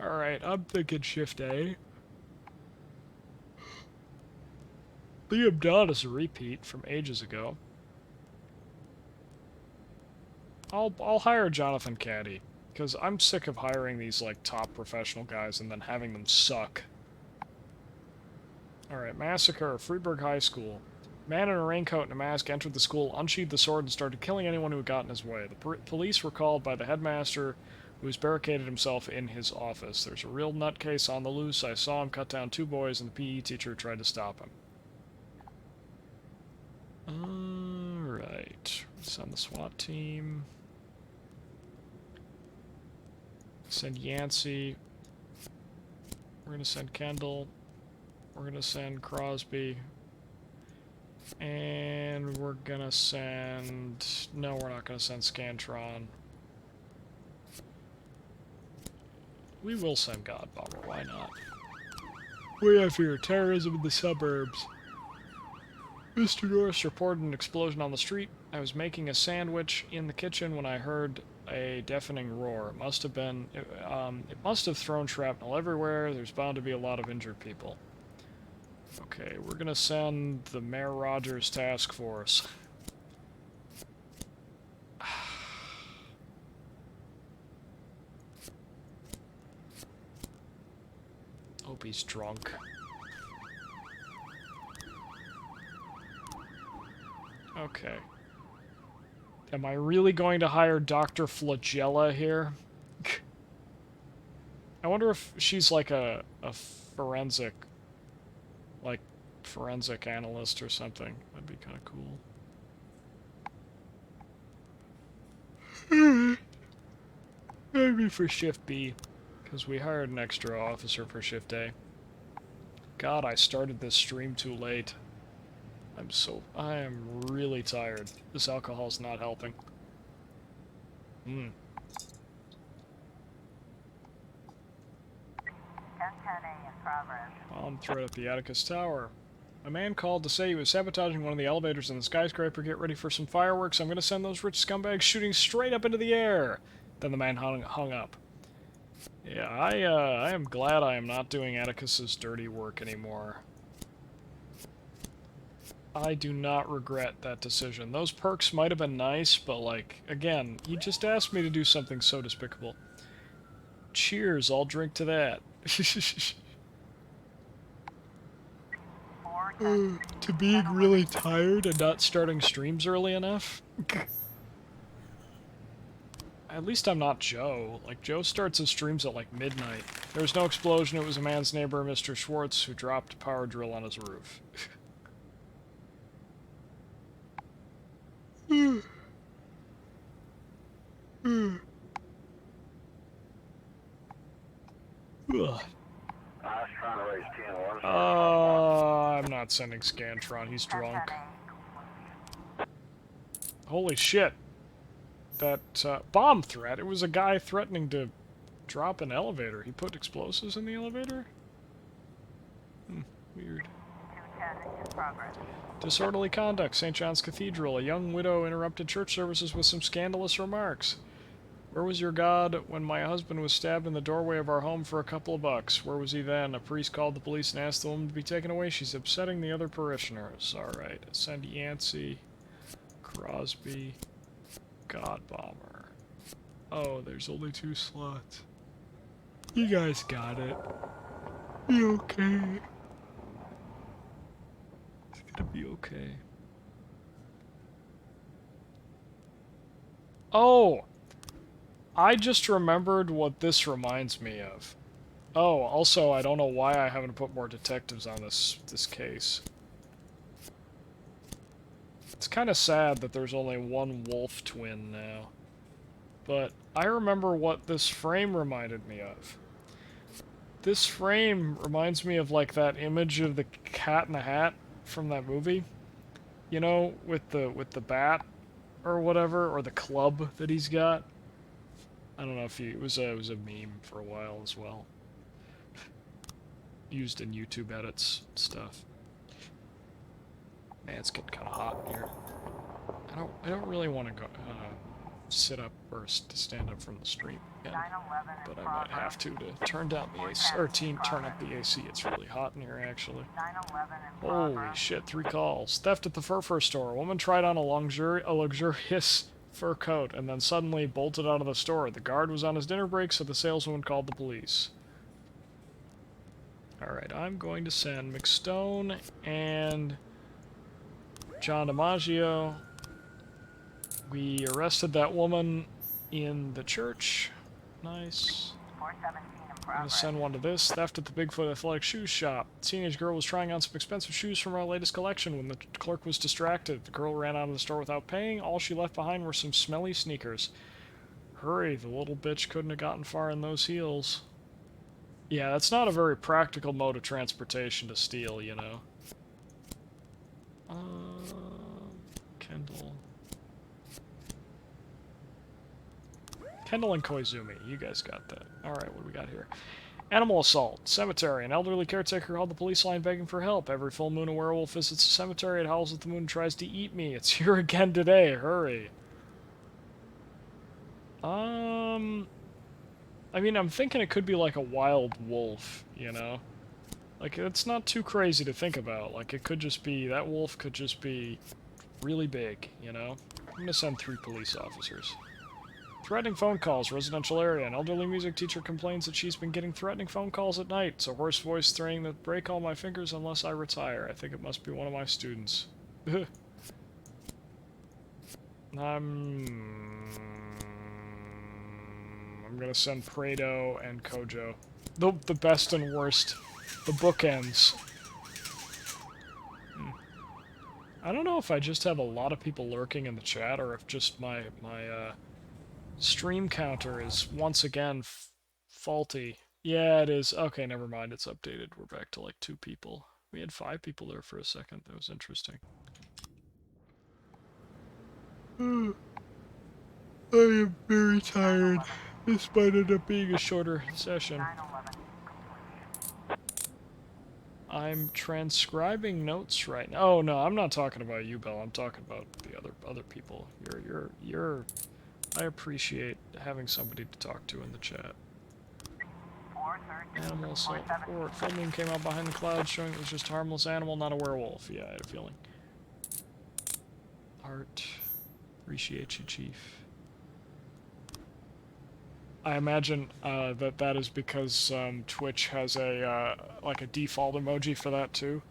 [SPEAKER 1] Alright, I'm thinking shift A. Liam Dunn is a repeat from ages ago. I'll hire Jonathan Caddy, because I'm sick of hiring these like top professional guys and then having them suck. Alright, Massacre, Friedberg High School. Man in a raincoat and a mask entered the school, unsheathed the sword, and started killing anyone who got in his way. The police were called by the headmaster, who has barricaded himself in his office. There's a real nutcase on the loose. I saw him cut down 2 boys, and the PE teacher tried to stop him. Alright. Send the SWAT team. Send Yancey. We're gonna send Kendall. We're gonna send Crosby. And we're gonna send... No, we're not gonna send Scantron. We will send God Bomber, why not? We have here terrorism in the suburbs. Mr. Norris reported an explosion on the street. I was making a sandwich in the kitchen when I heard a deafening roar. It must have been, it must have thrown shrapnel everywhere. There's bound to be a lot of injured people. Okay, we're gonna send the Mayor Rogers task force. Hope he's drunk. Okay. Am I really going to hire Dr. Flagella here? I wonder if she's like a forensic analyst or something. That'd be kind of cool. Maybe for shift B, because we hired an extra officer for shift A. God, I started this stream too late. I am really tired. This alcohol's not helping. Bomb threat at the Atticus Tower. A man called to say he was sabotaging one of the elevators in the skyscraper. Get ready for some fireworks. I'm going to send those rich scumbags shooting straight up into the air. Then the man hung up. Yeah, I am glad I am not doing Atticus's dirty work anymore. I do not regret that decision. Those perks might have been nice, but, like, again, he just asked me to do something so despicable. Cheers, I'll drink to that. To being really tired and not starting streams early enough? At least I'm not Joe. Like, Joe starts his streams at, like, midnight. There was no explosion, it was a man's neighbor, Mr. Schwartz, who dropped a power drill on his roof. Ugh.
[SPEAKER 2] I was trying to raise 10-1.
[SPEAKER 1] I'm not sending Scantron, he's drunk. Holy shit. That, bomb threat, it was a guy threatening to drop an elevator. He put explosives in the elevator? Weird. Disorderly conduct, St. John's Cathedral. A young widow interrupted church services with some scandalous remarks. Where was your God when my husband was stabbed in the doorway of our home for a couple of bucks? Where was he then? A priest called the police and asked the woman to be taken away. She's upsetting the other parishioners. Alright, send Yancey, Crosby, God Bomber. Oh, there's only 2 slots. You guys got it. You okay? It's gonna be okay. Oh! I just remembered what this reminds me of. Oh, also, I don't know why I haven't put more detectives on this case. It's kind of sad that there's only one wolf twin now. But I remember what this frame reminded me of. This frame reminds me of, like, that image of the Cat in the Hat from that movie. You know, with the bat or whatever, or the club that he's got. I don't know if it was a meme for a while as well. Used in YouTube edits and stuff. Man, it's getting kind of hot in here. I don't really want to go sit up or to stand up from the stream again, but I might have to turn down the AC or turn up the AC. It's really hot in here actually. Holy shit! 3 calls. Theft at the fur store. A woman tried on a luxurious fur coat and then suddenly bolted out of the store. The guard was on his dinner break, so the saleswoman called the police. Alright, I'm going to send McStone and John DiMaggio. We arrested that woman in the church. Nice. I'm going to send one to this. Theft at the Bigfoot Athletic Shoes Shop. The teenage girl was trying on some expensive shoes from our latest collection when the clerk was distracted. The girl ran out of the store without paying. All she left behind were some smelly sneakers. Hurry, the little bitch couldn't have gotten far in those heels. Yeah, that's not a very practical mode of transportation to steal, you know. Kendall. Kendall and Koizumi, you guys got that. Alright, what do we got here? Animal assault. Cemetery. An elderly caretaker called the police line begging for help. Every full moon a werewolf visits the cemetery. It howls at the moon and tries to eat me. It's here again today. Hurry. I mean, I'm thinking it could be like a wild wolf, you know? Like, it's not too crazy to think about. Like, it could just be, that wolf could just be really big, you know? I'm gonna send 3 police officers. Threatening phone calls, residential area. An elderly music teacher complains that she's been getting threatening phone calls at night. It's a hoarse voice threatening to break all my fingers unless I retire. I think it must be one of my students. I'm gonna send Prado and Kojo. The best and worst. The bookends. I don't know if I just have a lot of people lurking in the chat or if just my stream counter is once again faulty. Yeah, it is. Okay, never mind. It's updated. We're back to like 2 people. We had 5 people there for a second. That was interesting. I am very tired. This might end up being a shorter session. I'm transcribing notes right now. Oh no, I'm not talking about you, Belle. I'm talking about the other people. You're. I appreciate having somebody to talk to in the chat. Animal assault report. Full moon came out behind the clouds, showing it was just a harmless animal, not a werewolf. Yeah, I had a feeling. Art. Appreciate you, Chief. I imagine that is because Twitch has a like a default emoji for that too.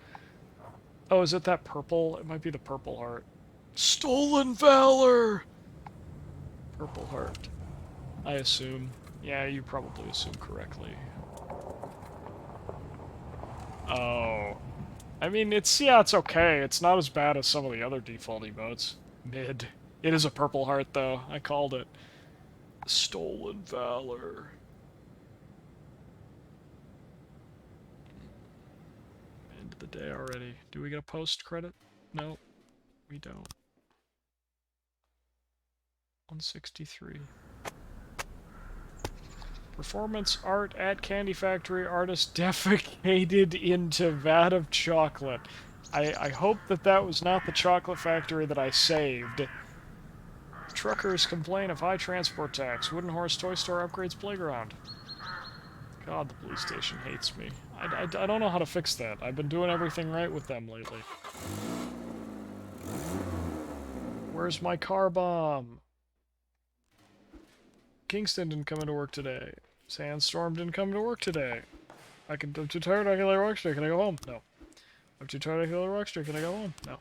[SPEAKER 1] Oh, is it that purple? It might be the purple heart. Stolen valor. Purple heart. I assume. Yeah, you probably assume correctly. Oh. I mean, it's okay. It's not as bad as some of the other default emotes. Mid. It is a purple heart, though. I called it. Stolen valor. End of the day already. Do we get a post credit? No, we don't. 163. Performance art at Candy Factory. Artist defecated into vat of chocolate. I hope that was not the chocolate factory that I saved. Truckers complain of high transport tax. Wooden Horse Toy Store upgrades playground. God, the police station hates me. I don't know how to fix that. I've been doing everything right with them lately. Where's my car bomb? Kingston didn't come into work today. Sandstorm didn't come to work today. I'm too tired, I can lay rock straight. Can I go home? No. I'm too tired, I can lay rock straight. Can I go home? No.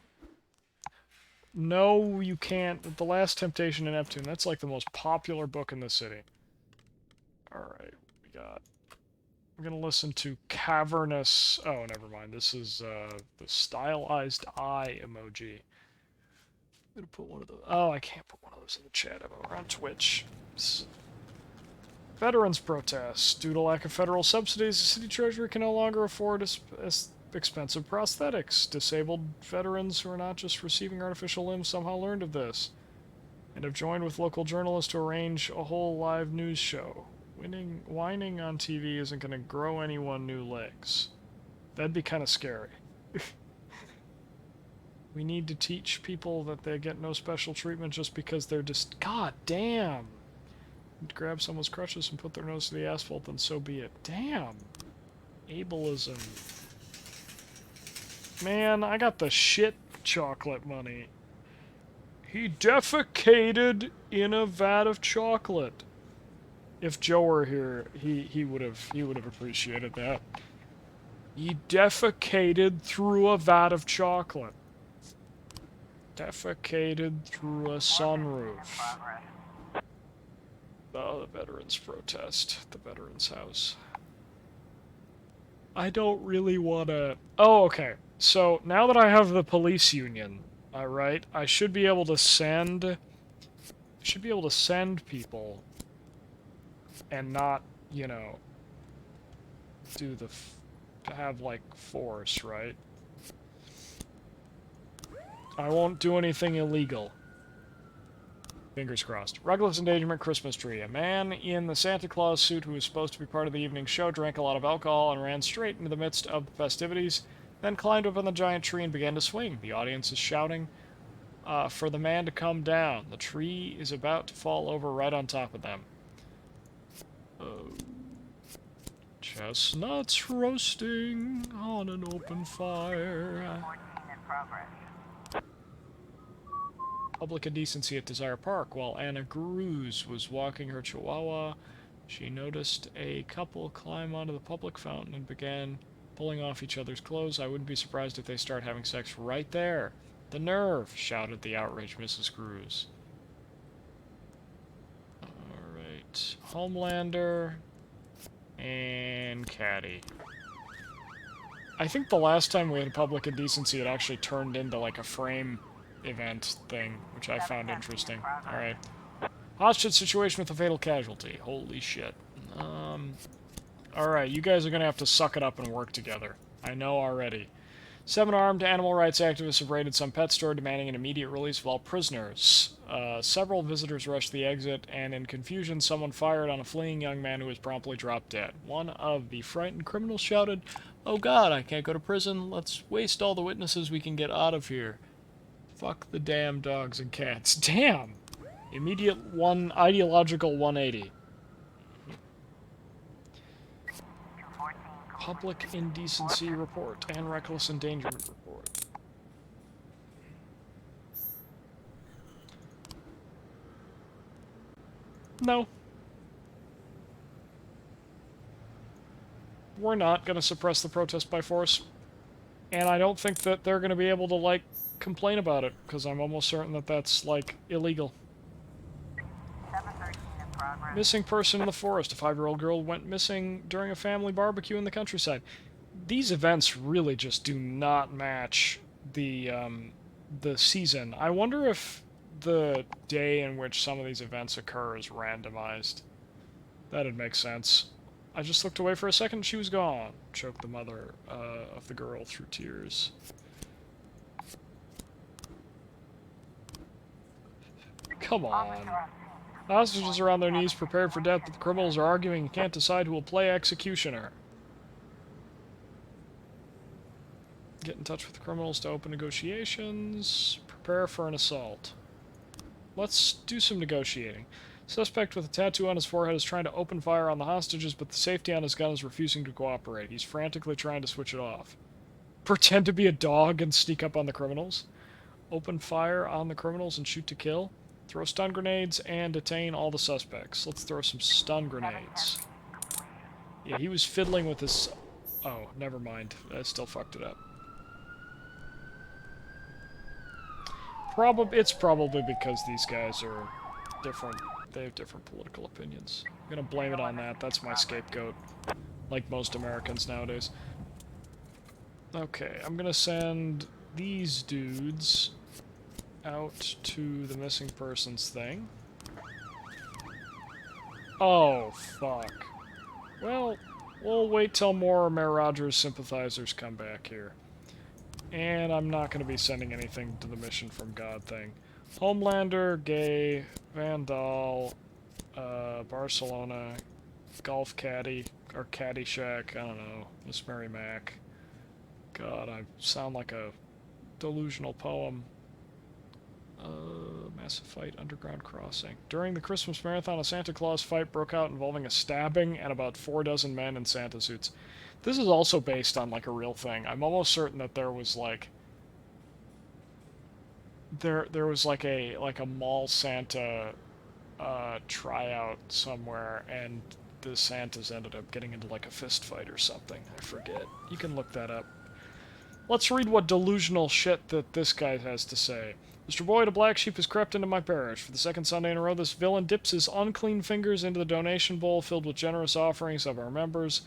[SPEAKER 1] No, you can't. The Last Temptation in Neptune. That's like the most popular book in the city. Alright, we got... I'm gonna listen to Cavernous... Oh, never mind. This is, the stylized eye emoji. I'm gonna put one of those... Oh, I can't put one of those in the chat. We're on Twitch. Veterans protests. Due to lack of federal subsidies, the city treasury can no longer afford expensive prosthetics. Disabled veterans who are not just receiving artificial limbs somehow learned of this, and have joined with local journalists to arrange a whole live news show. Whining on TV isn't going to grow anyone new legs. That'd be kind of scary. We need to teach people that they get no special treatment just because they're just... God damn! Grab someone's crutches and put their nose to the asphalt, then so be it. Damn! Ableism. Man, I got the shit chocolate money. He defecated in a vat of chocolate. If Joe were here, he would have appreciated that. He defecated through a vat of chocolate. Defecated through a sunroof. Oh, the veterans protest. The veterans house. I don't really want to... Oh, okay. So, now that I have the police union, alright, I should be able to send... people and not, you know, do the... have, like, force, right? I won't do anything illegal. Fingers crossed. Reckless endangerment Christmas tree. A man in the Santa Claus suit who was supposed to be part of the evening show drank a lot of alcohol and ran straight into the midst of the festivities, then climbed up on the giant tree and began to swing. The audience is shouting for the man to come down. The tree is about to fall over right on top of them. Chestnuts roasting on an open fire. Public indecency at Desire Park. While Anna Gruz was walking her chihuahua, she noticed a couple climb onto the public fountain and began pulling off each other's clothes. I wouldn't be surprised if they start having sex right there. The nerve! Shouted the outraged Mrs. Gruz. Alright. Homelander and Caddy. I think the last time we had public indecency, it actually turned into like a frame event thing, which I found interesting. Alright. Hostage situation with a fatal casualty. Holy shit. Alright, you guys are gonna have to suck it up and work together. I know already. 7 armed animal rights activists have raided some pet store demanding an immediate release of all prisoners. Several visitors rushed the exit, and in confusion, someone fired on a fleeing young man who was promptly dropped dead. One of the frightened criminals shouted, "Oh God, I can't go to prison. Let's waste all the witnesses we can get out of here. Fuck the damn dogs and cats." Damn! Immediate ideological 180. Public indecency report and reckless endangerment report. No. We're not going to suppress the protest by force. And I don't think that they're going to be able to, like, complain about it, because I'm almost certain that that's, like, illegal. Missing person in the forest. A 5-year-old girl went missing during a family barbecue in the countryside. These events really just do not match the season. I wonder if the day in which some of these events occur is randomized. That'd make sense. I just looked away for a second and she was gone, choked the mother of the girl through tears. Come on. The hostages are on their knees, prepared for death, but the criminals are arguing and can't decide who will play executioner. Get in touch with the criminals to open negotiations. Prepare for an assault. Let's do some negotiating. Suspect with a tattoo on his forehead is trying to open fire on the hostages, but the safety on his gun is refusing to cooperate. He's frantically trying to switch it off. Pretend to be a dog and sneak up on the criminals. Open fire on the criminals and shoot to kill. Throw stun grenades and detain all the suspects. Let's throw some stun grenades. Yeah, he was fiddling with his... Oh, never mind. I still fucked it up. It's probably because these guys are different. They have different political opinions. I'm gonna blame it on that. That's my scapegoat. Like most Americans nowadays. Okay, I'm gonna send these dudes out to the missing persons thing. Oh, fuck. Well, we'll wait till more Mayor Rogers sympathizers come back here. And I'm not going to be sending anything to the mission from God thing. Homelander, Gay, Vandal, Barcelona, Golf Caddy, or Caddyshack, I don't know, Miss Mary Mac. God, I sound like a delusional poem. Massive fight, underground crossing. During the Christmas marathon, a Santa Claus fight broke out involving a stabbing and about 4 dozen men in Santa suits. This is also based on, like, a real thing. I'm almost certain that there was, like... There was, like a mall Santa, tryout somewhere, and the Santas ended up getting into, like, a fist fight or something. I forget. You can look that up. Let's read what delusional shit that this guy has to say. Mr. Boyd, a black sheep has crept into my parish. For the second Sunday in a row, this villain dips his unclean fingers into the donation bowl filled with generous offerings of our members.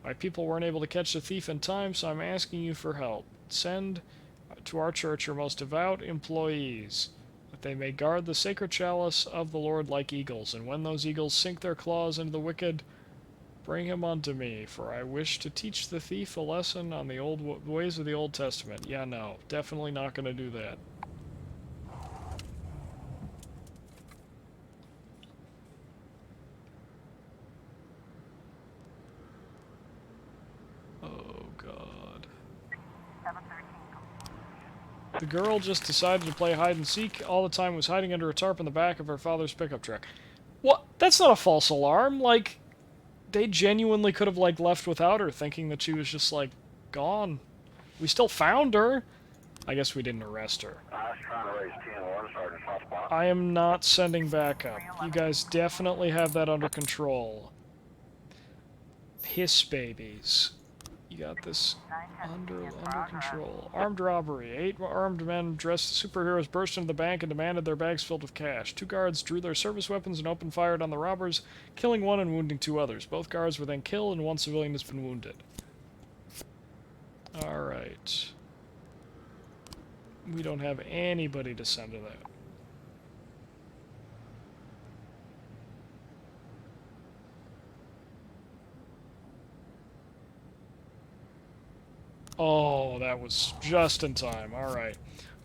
[SPEAKER 1] My people weren't able to catch the thief in time, so I'm asking you for help. Send to our church your most devout employees, that they may guard the sacred chalice of the Lord like eagles, and when those eagles sink their claws into the wicked, bring him unto me, for I wish to teach the thief a lesson on the old ways of the Old Testament. Yeah, no, definitely not going to do that. girl just decided to play hide and seek all the time, was hiding under a tarp in the back of her father's pickup truck. What? That's not a false alarm. Like, they genuinely could have, like, left without her, thinking that she was just, like, gone. We still found her. I guess we didn't arrest her.
[SPEAKER 2] I was trying to raise 10-1, Sergeant Hotspot.
[SPEAKER 1] I am not sending backup. You guys definitely have that under control. Piss babies. You got this under control. Armed robbery. 8 armed men dressed as superheroes burst into the bank and demanded their bags filled with cash. 2 guards drew their service weapons and opened fire on the robbers, killing 1 and wounding 2 others. Both guards were then killed and 1 civilian has been wounded. Alright. We don't have anybody to send to that. Oh, that was just in time. Alright.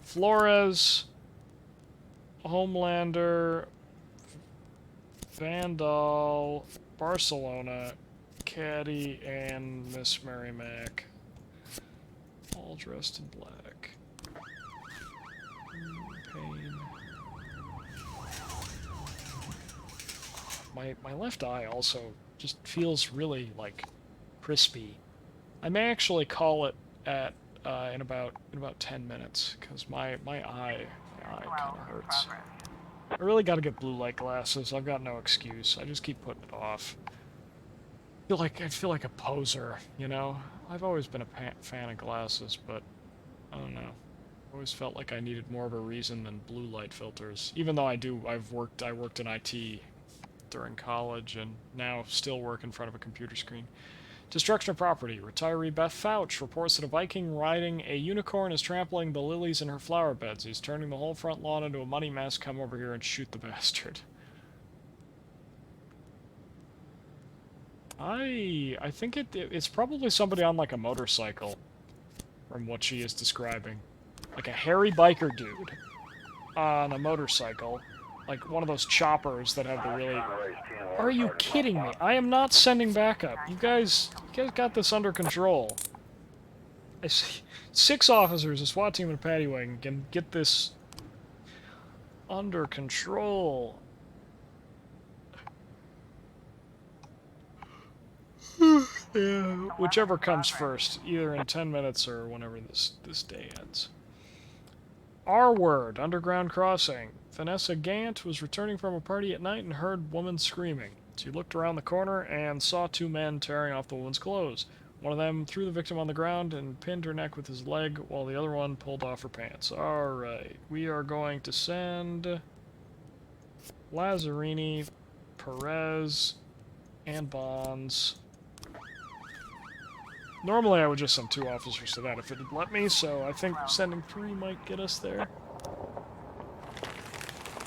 [SPEAKER 1] Flores, Homelander, Vandal, Barcelona, Caddy, and Miss Mary Mac. All dressed in black. Pain. My left eye also just feels really, like, crispy. I may actually call it at in about 10 minutes because my eye kind of hurts. I really got to get blue light glasses. I've got no excuse. I just keep putting it off. I feel like a poser, you know. I've always been a fan of glasses, but I don't know. I always felt like I needed more of a reason than blue light filters. Even though I worked in IT during college and now still work in front of a computer screen. Destruction of property. Retiree Beth Fouch reports that a Viking riding a unicorn is trampling the lilies in her flower beds. He's turning the whole front lawn into a muddy mess. Come over here and shoot the bastard. I think it's probably somebody on, like, a motorcycle, from what she is describing. Like a hairy biker dude on a motorcycle. Like one of those choppers that have the really... Are you kidding me? I am not sending backup. You guys got this under control. I see 6 officers, a SWAT team, and a paddy wagon can get this under control. Yeah, whichever comes first, either in 10 minutes or whenever this day ends. R-word, underground crossing. Vanessa Gant was returning from a party at night and heard woman screaming. She looked around the corner and saw 2 men tearing off the woman's clothes. One of them threw the victim on the ground and pinned her neck with his leg, while the other one pulled off her pants. Alright, we are going to send Lazzarini, Perez, and Bonds. Normally I would just send 2 officers to that if it would let me, so I think sending 3 might get us there.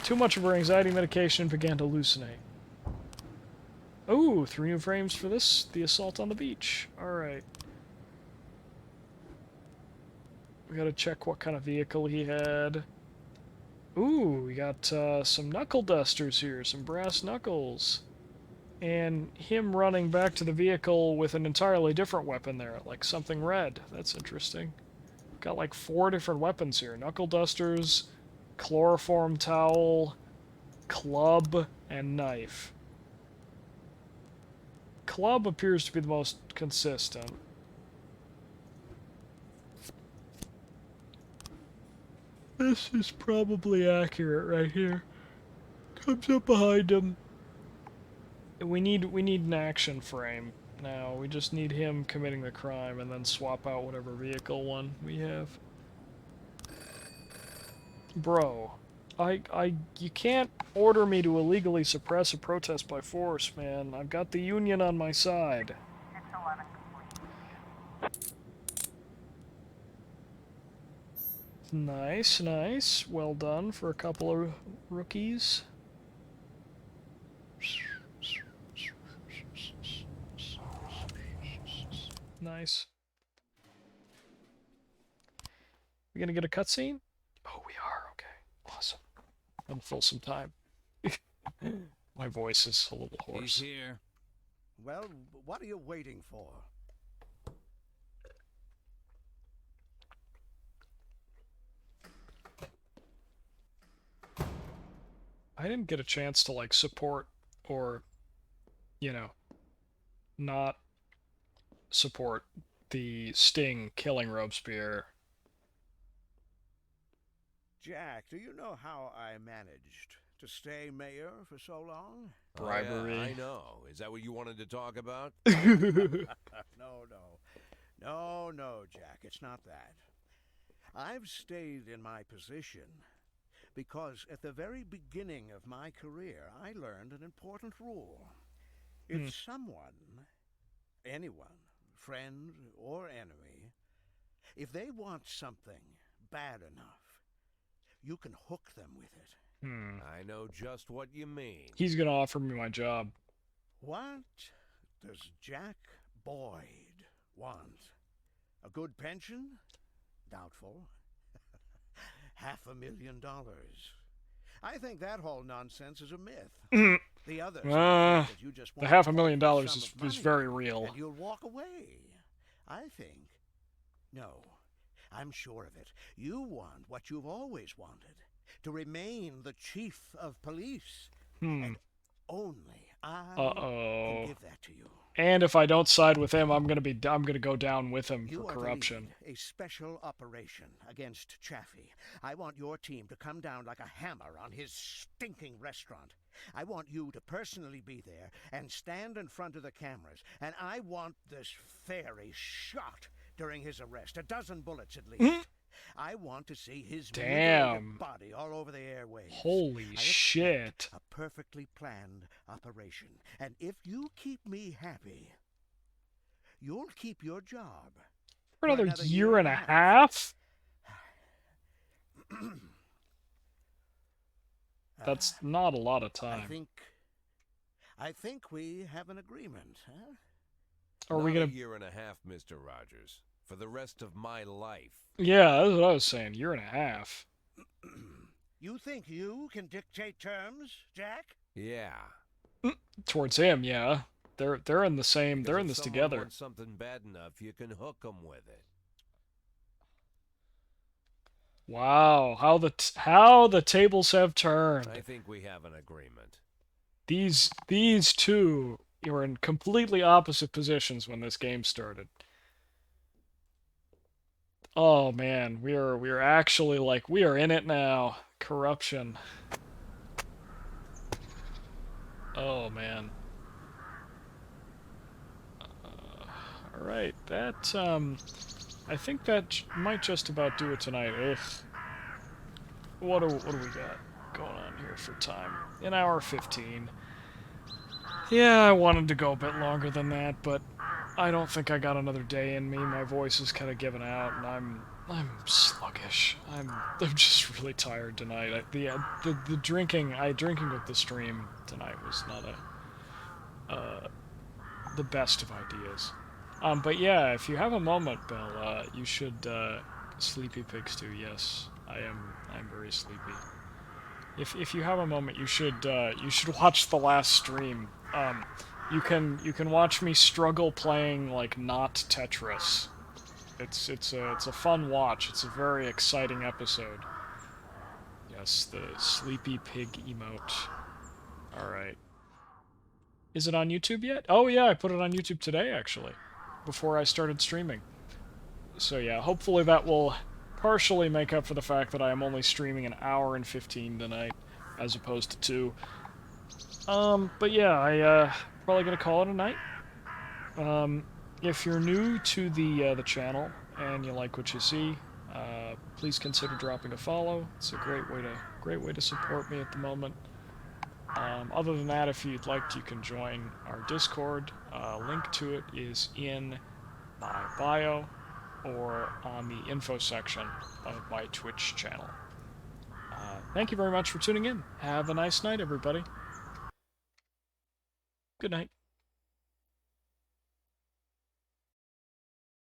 [SPEAKER 1] Too much of her anxiety medication began to hallucinate. Ooh, 3 new frames for this, the assault on the beach. Alright. We gotta check what kind of vehicle he had. Ooh, we got some knuckle dusters here, some brass knuckles. And him running back to the vehicle with an entirely different weapon there, like something red. That's interesting. Got like 4 different weapons here. Knuckle dusters, chloroform towel, club, and knife. Club appears to be the most consistent. This is probably accurate right here. Comes up behind him. We need an action frame now. We just need him committing the crime and then swap out whatever vehicle one we have. Bro, you can't order me to illegally suppress a protest by force, man. I've got the union on my side. Nice, nice. Well done for a couple of rookies. Nice. We gonna get a cutscene? Oh, we are. Okay. Awesome. I'm full some time. My voice is a little hoarse.
[SPEAKER 3] He's here.
[SPEAKER 4] Well, what are you waiting for?
[SPEAKER 1] I didn't get a chance to, like, support or, you know, not support the Sting killing Robespierre.
[SPEAKER 4] Jack, do you know how I managed to stay mayor for so long?
[SPEAKER 1] Bribery.
[SPEAKER 3] Oh, yeah, I know. Is that what you wanted to talk about?
[SPEAKER 4] No, Jack, it's not that. I've stayed in my position because at the very beginning of my career, I learned an important rule. If someone, anyone, friend or enemy, if they want something bad enough, you can hook them with it.
[SPEAKER 3] I know just what you mean.
[SPEAKER 1] He's gonna offer me my job.
[SPEAKER 4] What does Jack Boyd want? A good pension? Doubtful. $500,000. I think that whole nonsense is a myth. The others that you just
[SPEAKER 1] The
[SPEAKER 4] want
[SPEAKER 1] $500,000
[SPEAKER 4] sum
[SPEAKER 1] is
[SPEAKER 4] of money,
[SPEAKER 1] very real.
[SPEAKER 4] and you'll walk away. I think. No, I'm sure of it. You want what you've always wanted. To remain the chief of police. And only I can give that to you.
[SPEAKER 1] And if I don't side with him, I'm gonna go down with him
[SPEAKER 4] You
[SPEAKER 1] for
[SPEAKER 4] are to
[SPEAKER 1] corruption.
[SPEAKER 4] lead a special operation against Chaffee. I want your team to come down like a hammer on his stinking restaurant. I want you to personally be there and stand in front of the cameras. And I want this fairy shot during his arrest. 12 bullets at least. I want to see his mutilated body all over the airwaves.
[SPEAKER 1] Holy shit.
[SPEAKER 4] A perfectly planned operation. And if you keep me happy, you'll keep your job.
[SPEAKER 1] For another year and a half? That's not a lot of time.
[SPEAKER 4] I think we have an agreement, huh?
[SPEAKER 1] Are we gonna...
[SPEAKER 3] a year and a half, Mr. Rogers. For the rest of my life.
[SPEAKER 1] Yeah, that's what I was saying. Year and a half.
[SPEAKER 4] You think you can dictate terms, Jack?
[SPEAKER 3] Yeah.
[SPEAKER 1] Towards him, yeah. They're in the same. They're in this together.
[SPEAKER 3] Wants something bad enough, you can hook them with it.
[SPEAKER 1] Wow, how the tables have turned.
[SPEAKER 3] I think we have an agreement.
[SPEAKER 1] These two were in completely opposite positions when this game started. Oh man, we're actually, like, we are in it now. Corruption. Oh man. Alright, that I think that might just about do it tonight. Ugh. What do we got going on here for time? An hour 15. Yeah, I wanted to go a bit longer than that, but I don't think I got another day in me. My voice is kind of giving out, and I'm sluggish. I'm just really tired tonight. The drinking with the stream tonight was not the best of ideas. But yeah, if you have a moment, Bill, you should Sleepy Pigs too. Yes, I'm very sleepy. If you have a moment, you should watch the last stream. You can watch me struggle playing, like, not Tetris. It's a fun watch. It's a very exciting episode. Yes, the Sleepy Pig emote. All right. Is it on YouTube yet? Oh yeah, I put it on YouTube today actually, before I started streaming. So yeah, hopefully that will partially make up for the fact that I am only streaming an hour and 15 tonight, as opposed to 2. But yeah, I probably gonna call it a night. If you're new to the channel and you like what you see, please consider dropping a follow. It's a great way to support me at the moment. Other than that, if you'd like, you can join our Discord. Link to it is in my bio or on the info section of my Twitch channel. Thank you very much for tuning in. Have a nice night, everybody. Good night.